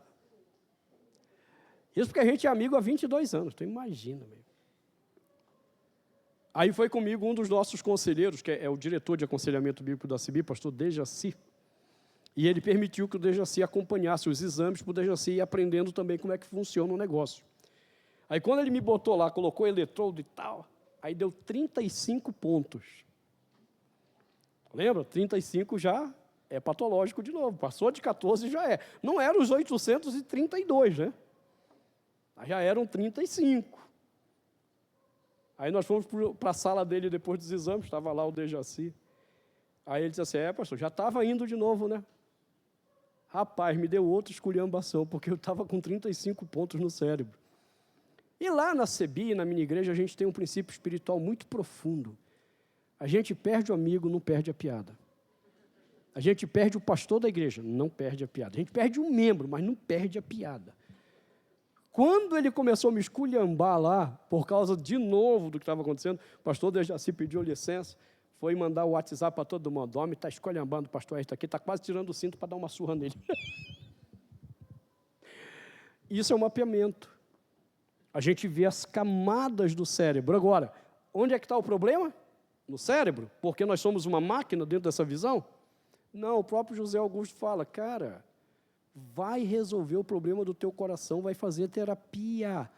Speaker 1: Isso porque a gente é amigo há 22 anos, então imagina. Meu. Aí foi comigo um dos nossos conselheiros, que é o diretor de aconselhamento bíblico da CIBI, pastor Dejaci, e ele permitiu que o Dejaci acompanhasse os exames para o Dejaci ir aprendendo também como é que funciona o negócio. Aí quando ele me botou lá, colocou eletrodo e tal, aí deu 35 pontos. Lembra? 35 já é patológico de novo, passou de 14 já é. Não eram os 832, né? Já eram 35. Aí nós fomos para a sala dele depois dos exames, estava lá o Dejaci. Aí ele disse assim, pastor, já estava indo de novo, né? Rapaz, me deu outra esculhambação, porque eu estava com 35 pontos no cérebro. E lá na CEBI, na minha igreja, a gente tem um princípio espiritual muito profundo. A gente perde o amigo, não perde a piada. A gente perde o pastor da igreja, não perde a piada. A gente perde um membro, mas não perde a piada. Quando ele começou a me esculhambar lá, por causa de novo do que estava acontecendo, o pastor Dejaci pediu licença, foi mandar o WhatsApp para todo mundo. O homem está escolhambando o pastor Ayrton aqui, está quase tirando o cinto para dar uma surra nele. Isso é um mapeamento. A gente vê as camadas do cérebro. Agora, onde é que está o problema? No cérebro? Porque nós somos uma máquina dentro dessa visão? Não, o próprio José Augusto fala, cara, vai resolver o problema do teu coração, vai fazer terapia.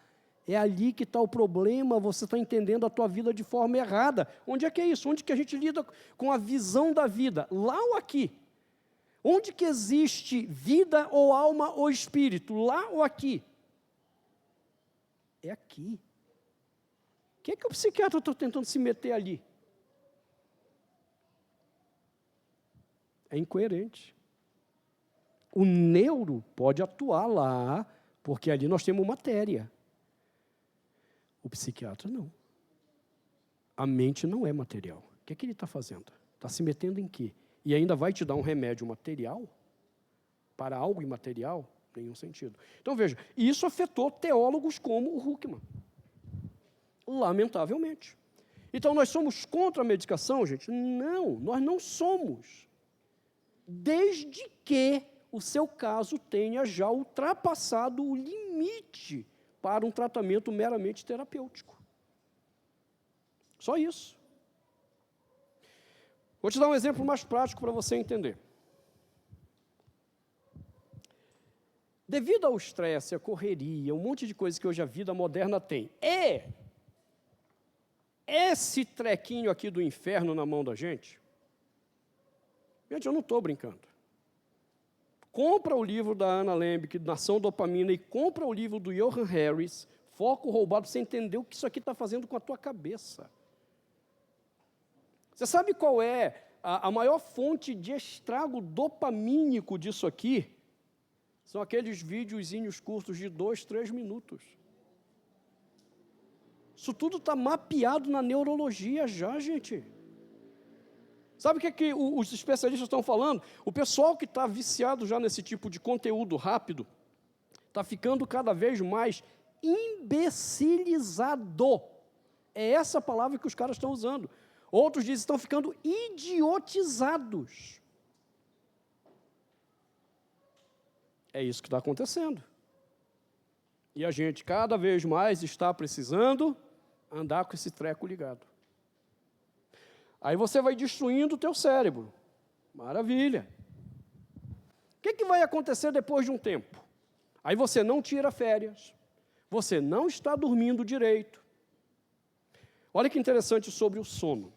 Speaker 1: É ali que está o problema, você está entendendo a tua vida de forma errada. Onde é que é isso? Onde que a gente lida com a visão da vida? Lá ou aqui? Onde que existe vida ou alma ou espírito? Lá ou aqui? É aqui. O que é que o psiquiatra está tentando se meter ali? É incoerente. O neuro pode atuar lá, porque ali nós temos matéria. O psiquiatra não. A mente não é material. O que é que ele está fazendo? Está se metendo em quê? E ainda vai te dar um remédio material? Para algo imaterial? Nenhum sentido. Então veja, isso afetou teólogos como o Huckman. Lamentavelmente. Então nós somos contra a medicação, gente? Não, nós não somos. Desde que o seu caso tenha já ultrapassado o limite para um tratamento meramente terapêutico. Só isso. Vou te dar um exemplo mais prático para você entender. Devido ao estresse, à correria, um monte de coisa que hoje a vida moderna tem, esse trequinho aqui do inferno na mão da gente, eu não estou brincando. Compra o livro da Anna Lembeck, Nação Dopamina, e compra o livro do Johan Harris, Foco Roubado, para você entender o que isso aqui está fazendo com a tua cabeça. Você sabe qual é a maior fonte de estrago dopamínico disso aqui? São aqueles videozinhos curtos de 2, 3 minutos. Isso tudo está mapeado na neurologia já, gente. Sabe o que os especialistas estão falando? O pessoal que está viciado já nesse tipo de conteúdo rápido está ficando cada vez mais imbecilizado. É essa palavra que os caras estão usando. Outros dizem que estão ficando idiotizados. É isso que está acontecendo. E a gente cada vez mais está precisando andar com esse treco ligado. Aí você vai destruindo o teu cérebro. Maravilha. O que vai acontecer depois de um tempo? Aí você não tira férias, você não está dormindo direito. Olha que interessante sobre o sono.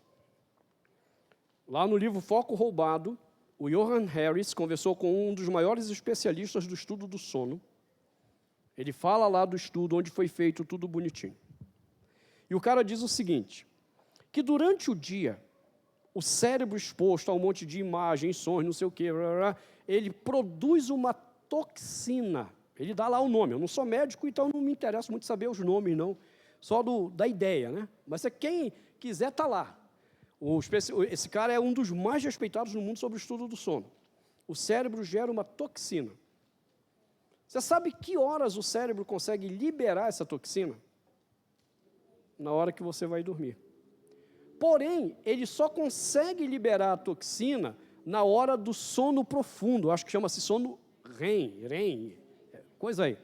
Speaker 1: Lá no livro Foco Roubado, o Johan Harris conversou com um dos maiores especialistas do estudo do sono. Ele fala lá do estudo onde foi feito tudo bonitinho. E o cara diz o seguinte, que durante o dia, o cérebro exposto a um monte de imagens, sons, não sei o quê, ele produz uma toxina. Ele dá lá o nome. Eu não sou médico, então não me interessa muito saber os nomes, não. Só da ideia, né? Mas quem quiser está lá. Esse cara é um dos mais respeitados no mundo sobre o estudo do sono. O cérebro gera uma toxina. Você sabe que horas o cérebro consegue liberar essa toxina? Na hora que você vai dormir. Porém, ele só consegue liberar a toxina na hora do sono profundo. Acho que chama-se sono REM, coisa aí.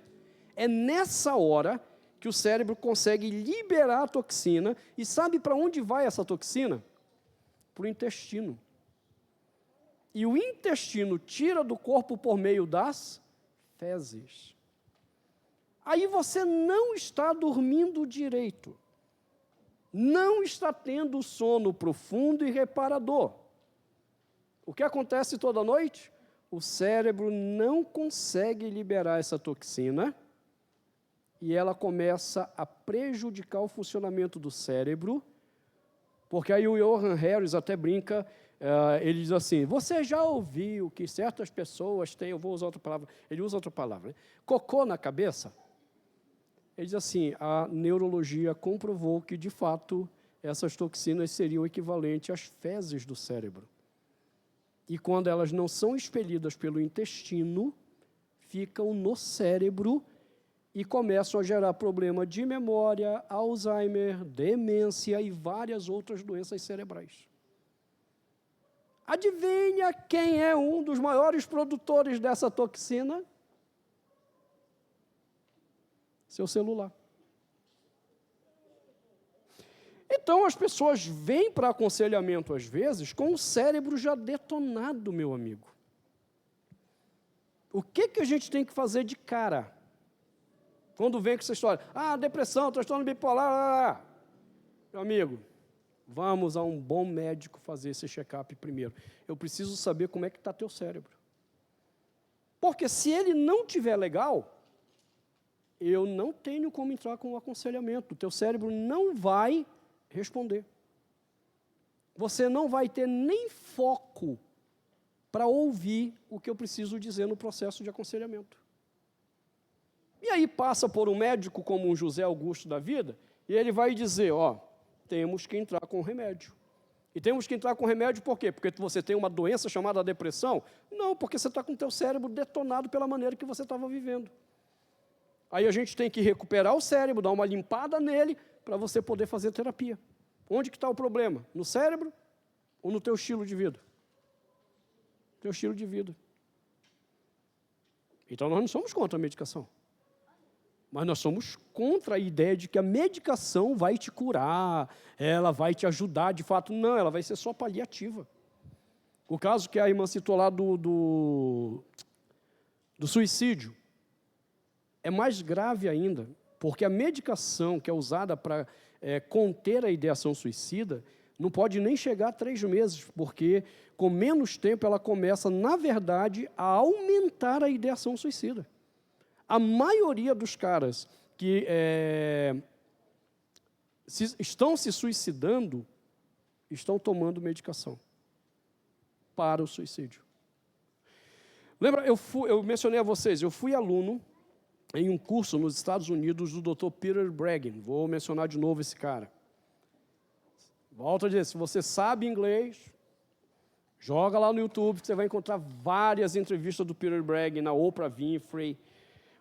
Speaker 1: É nessa hora que o cérebro consegue liberar a toxina. E sabe para onde vai essa toxina? Para o intestino. E o intestino tira do corpo por meio das fezes. Aí você não está dormindo direito. Não está tendo sono profundo e reparador. O que acontece toda noite? O cérebro não consegue liberar essa toxina e ela começa a prejudicar o funcionamento do cérebro, porque aí o Johan Harris até brinca, ele diz assim, você já ouviu que certas pessoas têm, eu vou usar outra palavra, ele usa outra palavra, né? Cocô na cabeça? Ele diz assim, a neurologia comprovou que, de fato, essas toxinas seriam equivalentes às fezes do cérebro. E quando elas não são expelidas pelo intestino, ficam no cérebro e começam a gerar problema de memória, Alzheimer, demência e várias outras doenças cerebrais. Adivinha quem é um dos maiores produtores dessa toxina? Seu celular. Então, as pessoas vêm para aconselhamento, às vezes, com o cérebro já detonado, meu amigo. O que a gente tem que fazer de cara? Quando vem com essa história, depressão, transtorno bipolar, meu amigo, vamos a um bom médico fazer esse check-up primeiro. Eu preciso saber como é que está teu cérebro. Porque se ele não estiver legal, eu não tenho como entrar com o aconselhamento. O teu cérebro não vai responder. Você não vai ter nem foco para ouvir o que eu preciso dizer no processo de aconselhamento. E aí passa por um médico como um José Augusto da vida, e ele vai dizer, temos que entrar com remédio. E temos que entrar com remédio por quê? Porque você tem uma doença chamada depressão? Não, porque você está com o teu cérebro detonado pela maneira que você estava vivendo. Aí a gente tem que recuperar o cérebro, dar uma limpada nele, para você poder fazer terapia. Onde que está o problema? No cérebro ou no teu estilo de vida? Teu estilo de vida. Então nós não somos contra a medicação. Mas nós somos contra a ideia de que a medicação vai te curar, ela vai te ajudar de fato. Não, ela vai ser só paliativa. O caso que a irmã citou lá do suicídio é mais grave ainda, porque a medicação que é usada para conter a ideação suicida não pode nem chegar a 3 meses, porque com menos tempo ela começa, na verdade, a aumentar a ideação suicida. A maioria dos caras que estão se suicidando estão tomando medicação para o suicídio. Lembra, eu mencionei a vocês, eu fui aluno em um curso nos Estados Unidos do Dr. Peter Breggin. Vou mencionar de novo esse cara. Volto a dizer, se você sabe inglês, joga lá no YouTube que você vai encontrar várias entrevistas do Peter Breggin na Oprah Winfrey.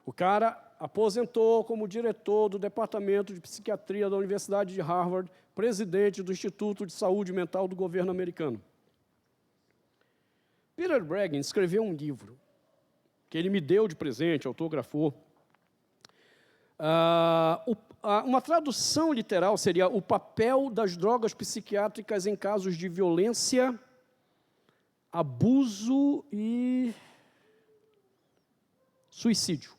Speaker 1: O cara aposentou como diretor do Departamento de Psiquiatria da Universidade de Harvard, presidente do Instituto de Saúde Mental do governo americano. Peter Breggin escreveu um livro que ele me deu de presente, autografou. Uma tradução literal seria o papel das drogas psiquiátricas em casos de violência, abuso e suicídio.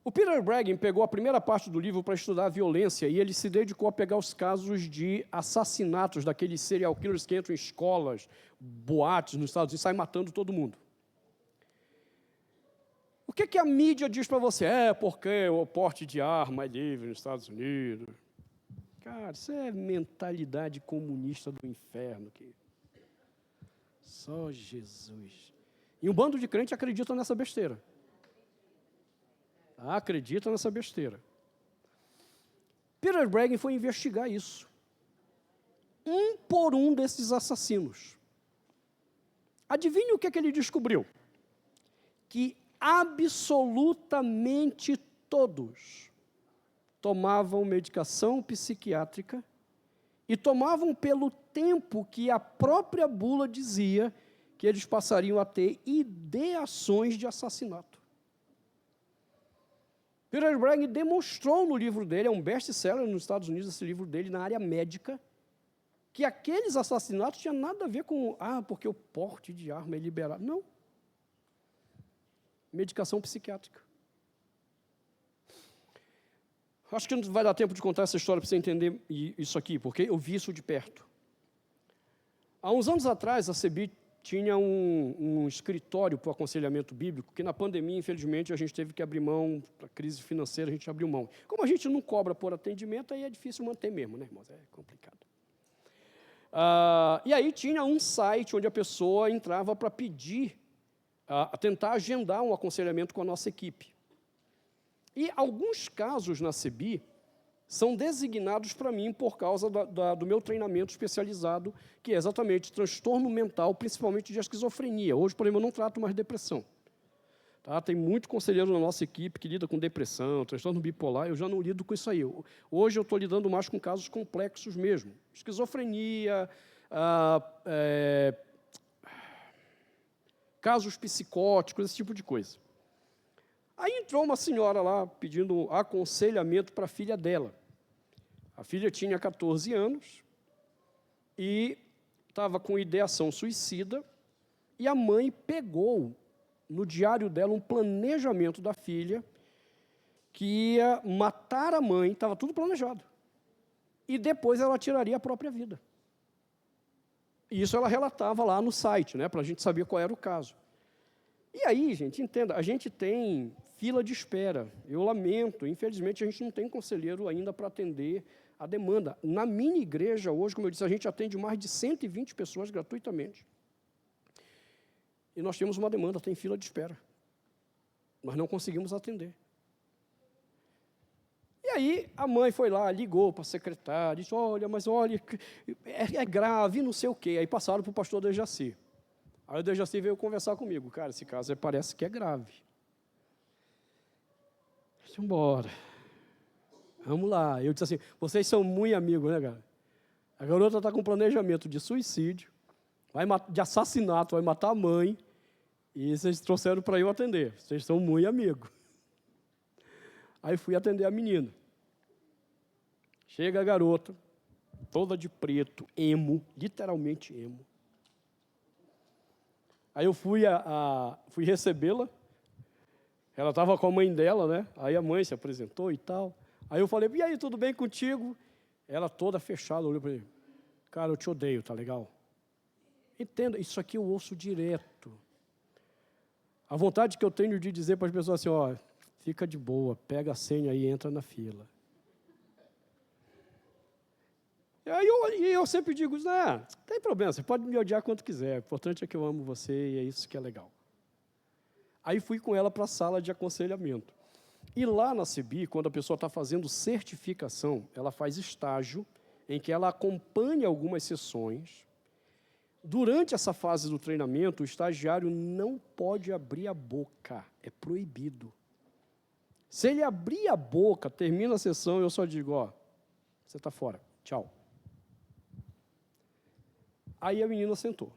Speaker 1: O Peter Breggin pegou a primeira parte do livro para estudar a violência e ele se dedicou a pegar os casos de assassinatos daqueles serial killers que entram em escolas, boates nos Estados Unidos e saem matando todo mundo. O que a mídia diz para você? Porque o porte de arma é livre nos Estados Unidos. Cara, isso é mentalidade comunista do inferno. Só Jesus. E um bando de crente acredita nessa besteira. Acredita nessa besteira. Peter Breggin foi investigar isso. Um por um desses assassinos. Adivinhe o que ele descobriu? Que absolutamente todos tomavam medicação psiquiátrica e tomavam pelo tempo que a própria bula dizia que eles passariam a ter ideações de assassinato. Peter Breggin demonstrou no livro dele, é um best-seller nos Estados Unidos, esse livro dele, na área médica, que aqueles assassinatos tinham nada a ver com, porque o porte de arma é liberado. Não. Medicação psiquiátrica. Acho que não vai dar tempo de contar essa história para você entender isso aqui, porque eu vi isso de perto. Há uns anos atrás, a CEBI tinha um escritório para o aconselhamento bíblico, que na pandemia, infelizmente, a gente teve que abrir mão, para a crise financeira, a gente abriu mão. Como a gente não cobra por atendimento, aí é difícil manter mesmo, né, irmãos? É complicado. E aí tinha um site onde a pessoa entrava para pedir, a tentar agendar um aconselhamento com a nossa equipe. E alguns casos na CEBI são designados para mim por causa do meu treinamento especializado, que é exatamente transtorno mental, principalmente de esquizofrenia. Hoje, por exemplo, eu não trato mais depressão. Tá? Tem muito conselheiro na nossa equipe que lida com depressão, transtorno bipolar, eu já não lido com isso aí. Hoje eu estou lidando mais com casos complexos mesmo. Esquizofrenia, casos psicóticos, esse tipo de coisa. Aí entrou uma senhora lá pedindo aconselhamento para a filha dela. A filha tinha 14 anos e estava com ideação suicida, e a mãe pegou no diário dela um planejamento da filha que ia matar a mãe, estava tudo planejado. E depois ela tiraria a própria vida. E isso ela relatava lá no site, né, para a gente saber qual era o caso. E aí, gente, entenda, a gente tem fila de espera. Eu lamento, infelizmente a gente não tem conselheiro ainda para atender a demanda. Na minha igreja hoje, como eu disse, a gente atende mais de 120 pessoas gratuitamente. E nós temos uma demanda, tem fila de espera. Mas não conseguimos atender. E aí a mãe foi lá, ligou para a secretária, disse, olha, é grave, não sei o quê. Aí passaram para o pastor Dejaci. Aí o Dejaci veio conversar comigo. Cara, esse caso parece que é grave. Disse, embora. Vamos lá. Eu disse assim, vocês são muito amigos, né, cara? A garota está com planejamento de suicídio, de assassinato, vai matar a mãe, e vocês trouxeram para eu atender. Vocês são muito amigos. Aí fui atender a menina. Chega a garota, toda de preto, emo, literalmente emo. Aí eu fui recebê-la. Ela estava com a mãe dela, né? Aí a mãe se apresentou e tal. Aí eu falei, e aí, tudo bem contigo? Ela toda fechada, olhou para mim. Cara, eu te odeio, tá legal? Entenda, isso aqui eu ouço direto. A vontade que eu tenho de dizer para as pessoas assim, ó, fica de boa, pega a senha aí e entra na fila. E aí eu sempre digo, não tem problema, você pode me odiar quanto quiser, o importante é que eu amo você e é isso que é legal. Aí fui com ela para a sala de aconselhamento. E lá na CEBI, quando a pessoa está fazendo certificação, ela faz estágio, em que ela acompanha algumas sessões. Durante essa fase do treinamento, o estagiário não pode abrir a boca, é proibido. Se ele abrir a boca, termina a sessão, eu só digo, ó, você está fora, tchau. Aí a menina sentou.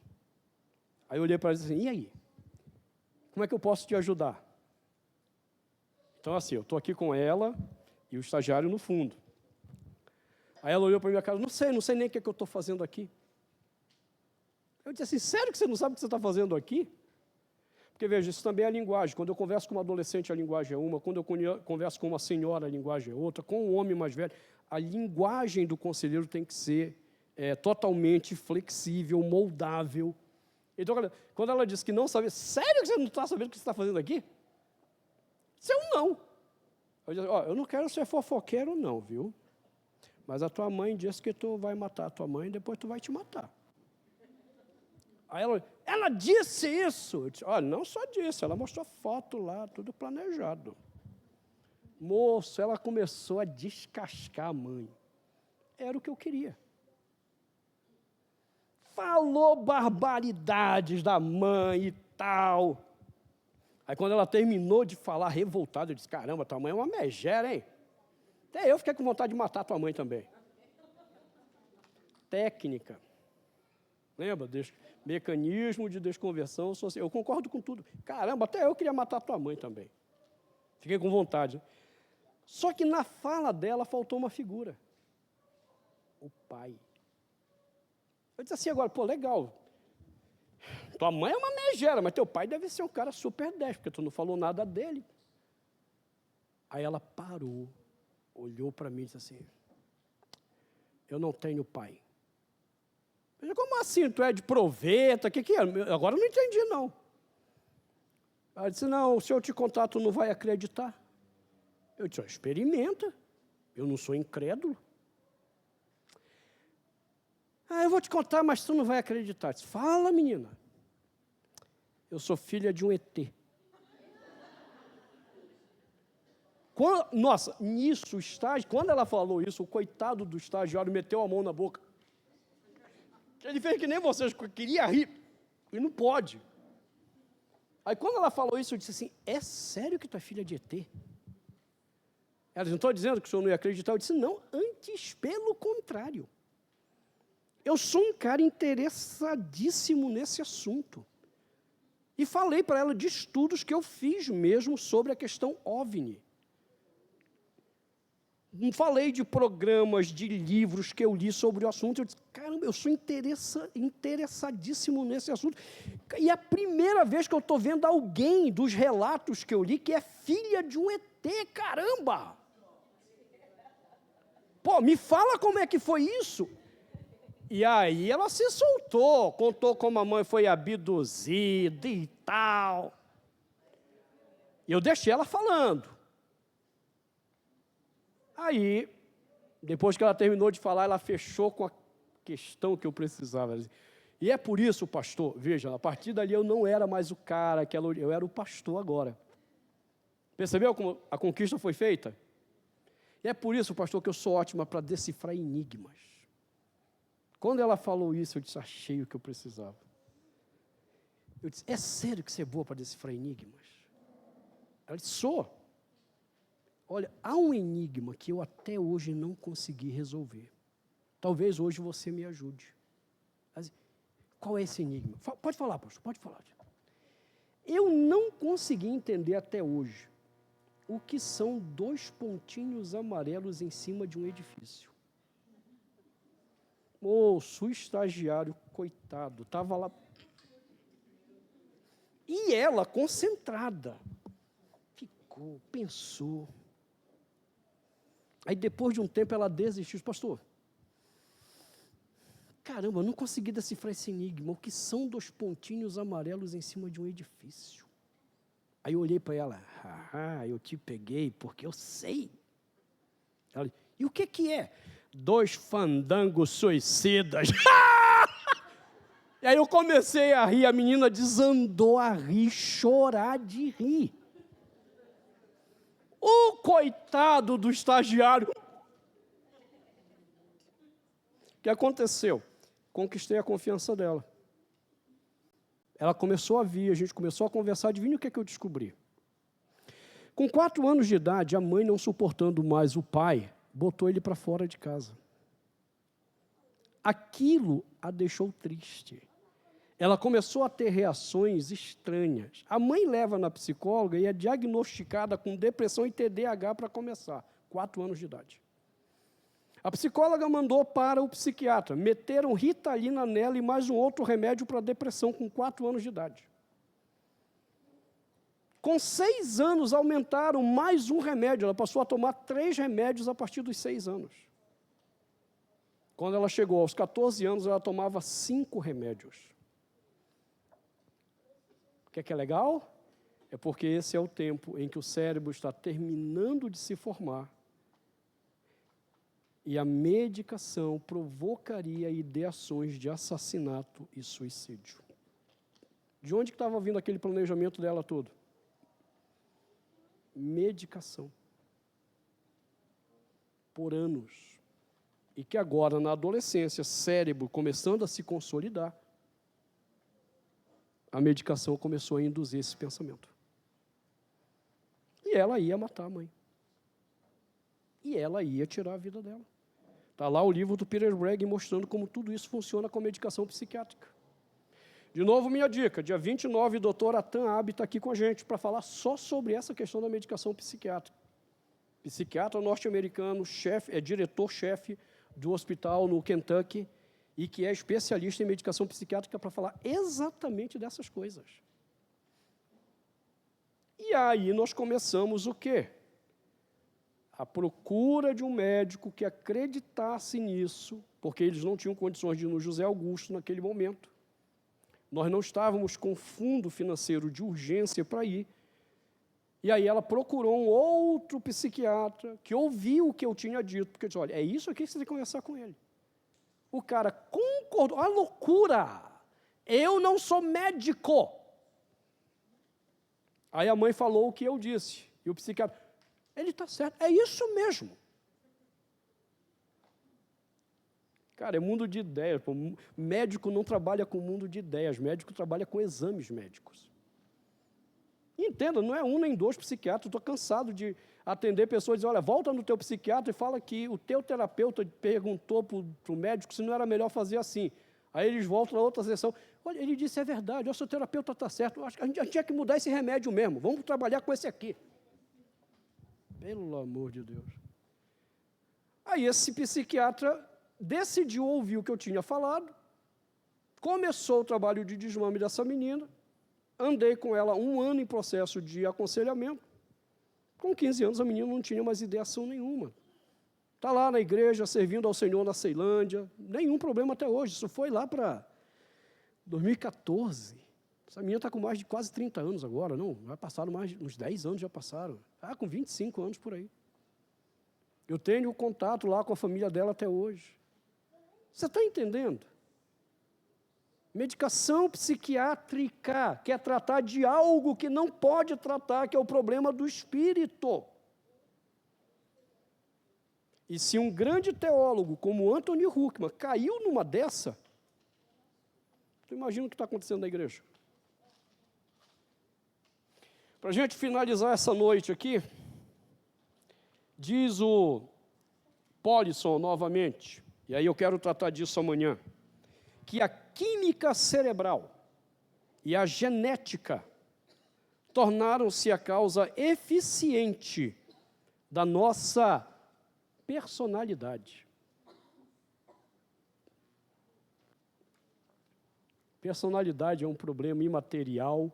Speaker 1: Aí eu olhei para ela e disse assim, e aí? Como é que eu posso te ajudar? Então, assim, eu estou aqui com ela e o estagiário no fundo. Aí ela olhou para a minha cara, não sei nem o que eu estou fazendo aqui. Eu disse assim, sério que você não sabe o que você está fazendo aqui? Porque, veja, isso também é a linguagem. Quando eu converso com um adolescente, a linguagem é uma. Quando eu converso com uma senhora, a linguagem é outra. Com um homem mais velho, a linguagem do conselheiro tem que ser totalmente flexível, moldável. Então, quando ela disse que não sabia, sério que você não está sabendo o que você está fazendo aqui? Isso é um não. Eu disse, ó, eu não quero ser fofoqueiro não, viu? Mas a tua mãe disse que tu vai matar a tua mãe e depois tu vai te matar. Aí ela disse isso. Eu disse, olha, não só disse, ela mostrou foto lá, tudo planejado. Moço, ela começou a descascar a mãe. Era o que eu queria. Falou barbaridades da mãe e tal. Aí quando ela terminou de falar revoltada, eu disse, caramba, tua mãe é uma megera, hein? Até eu fiquei com vontade de matar tua mãe também. Técnica. Lembra? Mecanismo de desconversão social. Eu concordo com tudo. Caramba, até eu queria matar tua mãe também. Fiquei com vontade. Só que na fala dela faltou uma figura. O pai. Eu disse assim agora, pô, legal. Tua mãe é uma megera, mas teu pai deve ser um cara super 10, porque tu não falou nada dele. Aí ela parou, olhou para mim e disse assim, eu não tenho pai. Eu disse, como assim? Tu é de proveta? O que é? Agora eu não entendi, não. Ela disse, não, se eu te contar, tu não vai acreditar. Eu disse, experimenta. Eu não sou incrédulo. Eu vou te contar, mas tu não vai acreditar. Eu disse, fala, menina. Eu sou filha de um ET. Nossa, nisso o estágio, quando ela falou isso, o coitado do estagiário meteu a mão na boca. Ele fez que nem vocês, queria rir, e não pode. Aí quando ela falou isso, eu disse assim, é sério que tu é filha de ET? Ela disse, não estou dizendo que o senhor não ia acreditar. Eu disse, não, antes pelo contrário. eu sou um cara interessadíssimo nesse assunto. E falei para ela de estudos que eu fiz mesmo sobre a questão OVNI. Falei de programas, de livros que eu li sobre o assunto. Eu disse, caramba, eu sou interessadíssimo nesse assunto. E é a primeira vez que eu estou vendo alguém dos relatos que eu li que é filha de um ET, caramba! Pô, me fala como é que foi isso. E aí ela se soltou, contou como a mãe foi abduzida e tal. E eu deixei ela falando. Aí, depois que ela terminou de falar, ela fechou com a questão que eu precisava. E é por isso, pastor, veja, a partir dali eu não era mais o cara, eu era o pastor agora. Percebeu como a conquista foi feita? E é por isso, pastor, que eu sou ótima para decifrar enigmas. Quando ela falou isso, eu disse, achei o que eu precisava. Eu disse, é sério que você é boa para decifrar enigmas? Ela disse, sou. Olha, há um enigma que eu até hoje não consegui resolver. Talvez hoje você me ajude. Mas, qual é esse enigma? Pode falar, pastor, pode falar. Eu não consegui entender até hoje o que são 2 pontinhos amarelos em cima de um edifício. Moço, o estagiário, coitado, estava lá. E ela, concentrada, ficou, pensou. Aí, depois de um tempo, ela desistiu. Pastor, caramba, eu não consegui decifrar esse enigma. O que são 2 pontinhos amarelos em cima de um edifício? Aí eu olhei para ela. Eu te peguei porque eu sei. Ela disse, e o que é? 2 fandangos suicidas. E aí eu comecei a rir. A menina desandou a rir, chorar de rir. O coitado do estagiário. O que aconteceu? Conquistei a confiança dela. Ela começou a vir, a gente começou a conversar. Adivinha o que eu descobri? Com 4 anos de idade, a mãe, não suportando mais o pai, botou ele para fora de casa. Aquilo a deixou triste. Ela começou a ter reações estranhas. A mãe leva na psicóloga e é diagnosticada com depressão e TDAH para começar, 4 anos de idade. A psicóloga mandou para o psiquiatra, meteram Ritalina nela e mais um outro remédio para depressão com 4 anos de idade. Com 6 anos aumentaram mais um remédio, ela passou a tomar 3 remédios a partir dos 6 anos. Quando ela chegou aos 14 anos, ela tomava 5 remédios. O que é legal? É porque esse é o tempo em que o cérebro está terminando de se formar e a medicação provocaria ideações de assassinato e suicídio. De onde que estava vindo aquele planejamento dela todo? Medicação. Por anos. E que agora, na adolescência, cérebro começando a se consolidar, a medicação começou a induzir esse pensamento. E ela ia matar a mãe. E ela ia tirar a vida dela. Está lá o livro do Peter Bragg mostrando como tudo isso funciona com a medicação psiquiátrica. De novo, minha dica, dia 29, o doutor Atan Abi está aqui com a gente para falar só sobre essa questão da medicação psiquiátrica. Psiquiatra norte-americano, diretor-chefe do hospital no Kentucky, e que é especialista em medicação psiquiátrica para falar exatamente dessas coisas. E aí nós começamos o quê? A procura de um médico que acreditasse nisso, porque eles não tinham condições de ir no José Augusto naquele momento. Nós não estávamos com fundo financeiro de urgência para ir. E aí ela procurou um outro psiquiatra que ouviu o que eu tinha dito, porque eu disse, olha, é isso aqui que você tem que conversar com ele. O cara concordou, a loucura, eu não sou médico. Aí a mãe falou o que eu disse, e o psiquiatra, ele está certo, é isso mesmo. Cara, é mundo de ideias, pô. Médico não trabalha com mundo de ideias, médico trabalha com exames médicos. Entenda, não é um nem dois psiquiatras, estou cansado de atender pessoas e dizer, olha, volta no teu psiquiatra e fala que o teu terapeuta perguntou para o médico se não era melhor fazer assim. Aí eles voltam na outra sessão, olha, ele disse, é verdade, o seu terapeuta está certo, acho que a gente tinha que mudar esse remédio mesmo, vamos trabalhar com esse aqui. Pelo amor de Deus. Aí esse psiquiatra decidiu ouvir o que eu tinha falado, começou o trabalho de desmame dessa menina, andei com ela 1 ano em processo de aconselhamento. Com 15 anos, a menina não tinha mais ideação nenhuma. Está lá na igreja, servindo ao Senhor na Ceilândia, nenhum problema até hoje. Isso foi lá para 2014. Essa menina está com mais de quase 30 anos agora, não, já passaram mais, uns 10 anos já passaram. Ah, com 25 anos por aí. Eu tenho contato lá com a família dela até hoje. Você está entendendo? Medicação psiquiátrica quer tratar de algo que não pode tratar, que é o problema do espírito. E se um grande teólogo como Anthony Huckman caiu numa dessa, tu imagina o que está acontecendo na igreja? Para a gente finalizar essa noite aqui, diz o Polisson novamente, e aí eu quero tratar disso amanhã, que a química cerebral e a genética tornaram-se a causa eficiente da nossa personalidade. Personalidade é um problema imaterial,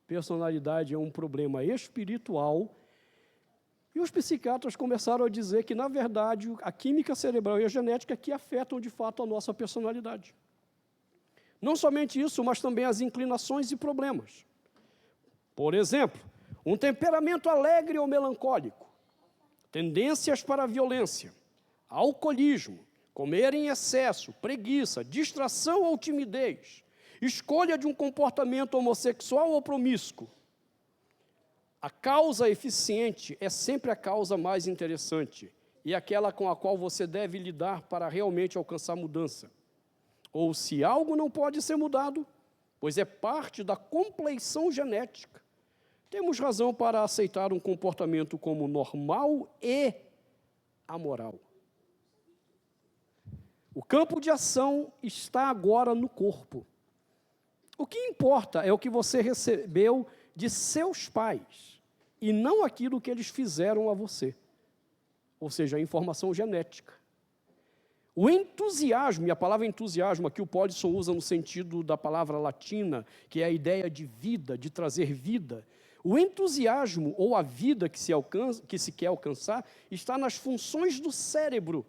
Speaker 1: personalidade é um problema espiritual, e os psiquiatras começaram a dizer que, na verdade, a química cerebral e a genética que afetam, de fato, a nossa personalidade. Não somente isso, mas também as inclinações e problemas. Por exemplo, um temperamento alegre ou melancólico, tendências para a violência, alcoolismo, comer em excesso, preguiça, distração ou timidez, escolha de um comportamento homossexual ou promíscuo. A causa eficiente é sempre a causa mais interessante e aquela com a qual você deve lidar para realmente alcançar mudança. Ou se algo não pode ser mudado, pois é parte da compleição genética, temos razão para aceitar um comportamento como normal e amoral. O campo de ação está agora no corpo. O que importa é o que você recebeu de seus pais, e não aquilo que eles fizeram a você, ou seja, a informação genética. O entusiasmo, e a palavra entusiasmo aqui o Polisson usa no sentido da palavra latina, que é a ideia de vida, de trazer vida. O entusiasmo, ou a vida que se quer alcançar, está nas funções do cérebro,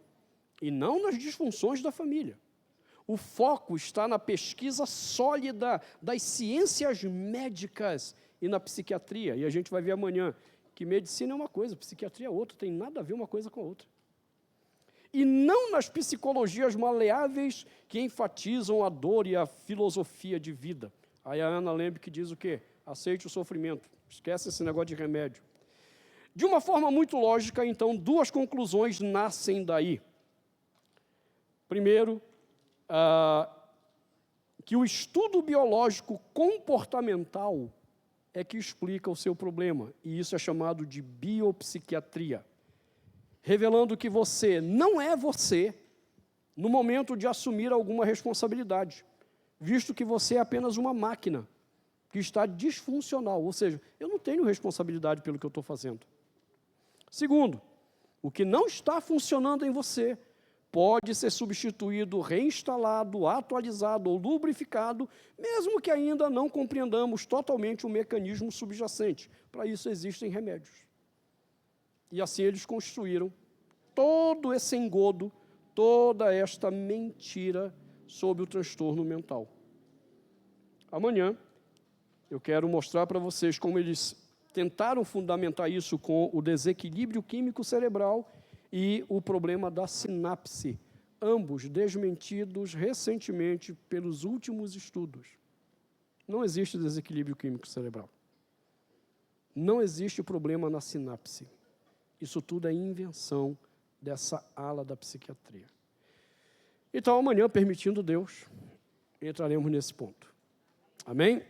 Speaker 1: e não nas disfunções da família. O foco está na pesquisa sólida das ciências médicas e na psiquiatria. E a gente vai ver amanhã que medicina é uma coisa, psiquiatria é outra, tem nada a ver uma coisa com a outra. E não nas psicologias maleáveis que enfatizam a dor e a filosofia de vida. Aí a Ana Lembre que diz o quê? Aceite o sofrimento, esquece esse negócio de remédio. De uma forma muito lógica, então, 2 conclusões nascem daí. Primeiro, que o estudo biológico comportamental é que explica o seu problema, e isso é chamado de biopsiquiatria, revelando que você não é você no momento de assumir alguma responsabilidade, visto que você é apenas uma máquina que está disfuncional, ou seja, eu não tenho responsabilidade pelo que eu estou fazendo. Segundo, o que não está funcionando em você pode ser substituído, reinstalado, atualizado ou lubrificado, mesmo que ainda não compreendamos totalmente o mecanismo subjacente. Para isso existem remédios. E assim eles construíram todo esse engodo, toda esta mentira sobre o transtorno mental. Amanhã eu quero mostrar para vocês como eles tentaram fundamentar isso com o desequilíbrio químico cerebral e o problema da sinapse, ambos desmentidos recentemente pelos últimos estudos. Não existe desequilíbrio químico cerebral. Não existe problema na sinapse. Isso tudo é invenção dessa ala da psiquiatria. Então, amanhã, permitindo Deus, entraremos nesse ponto. Amém?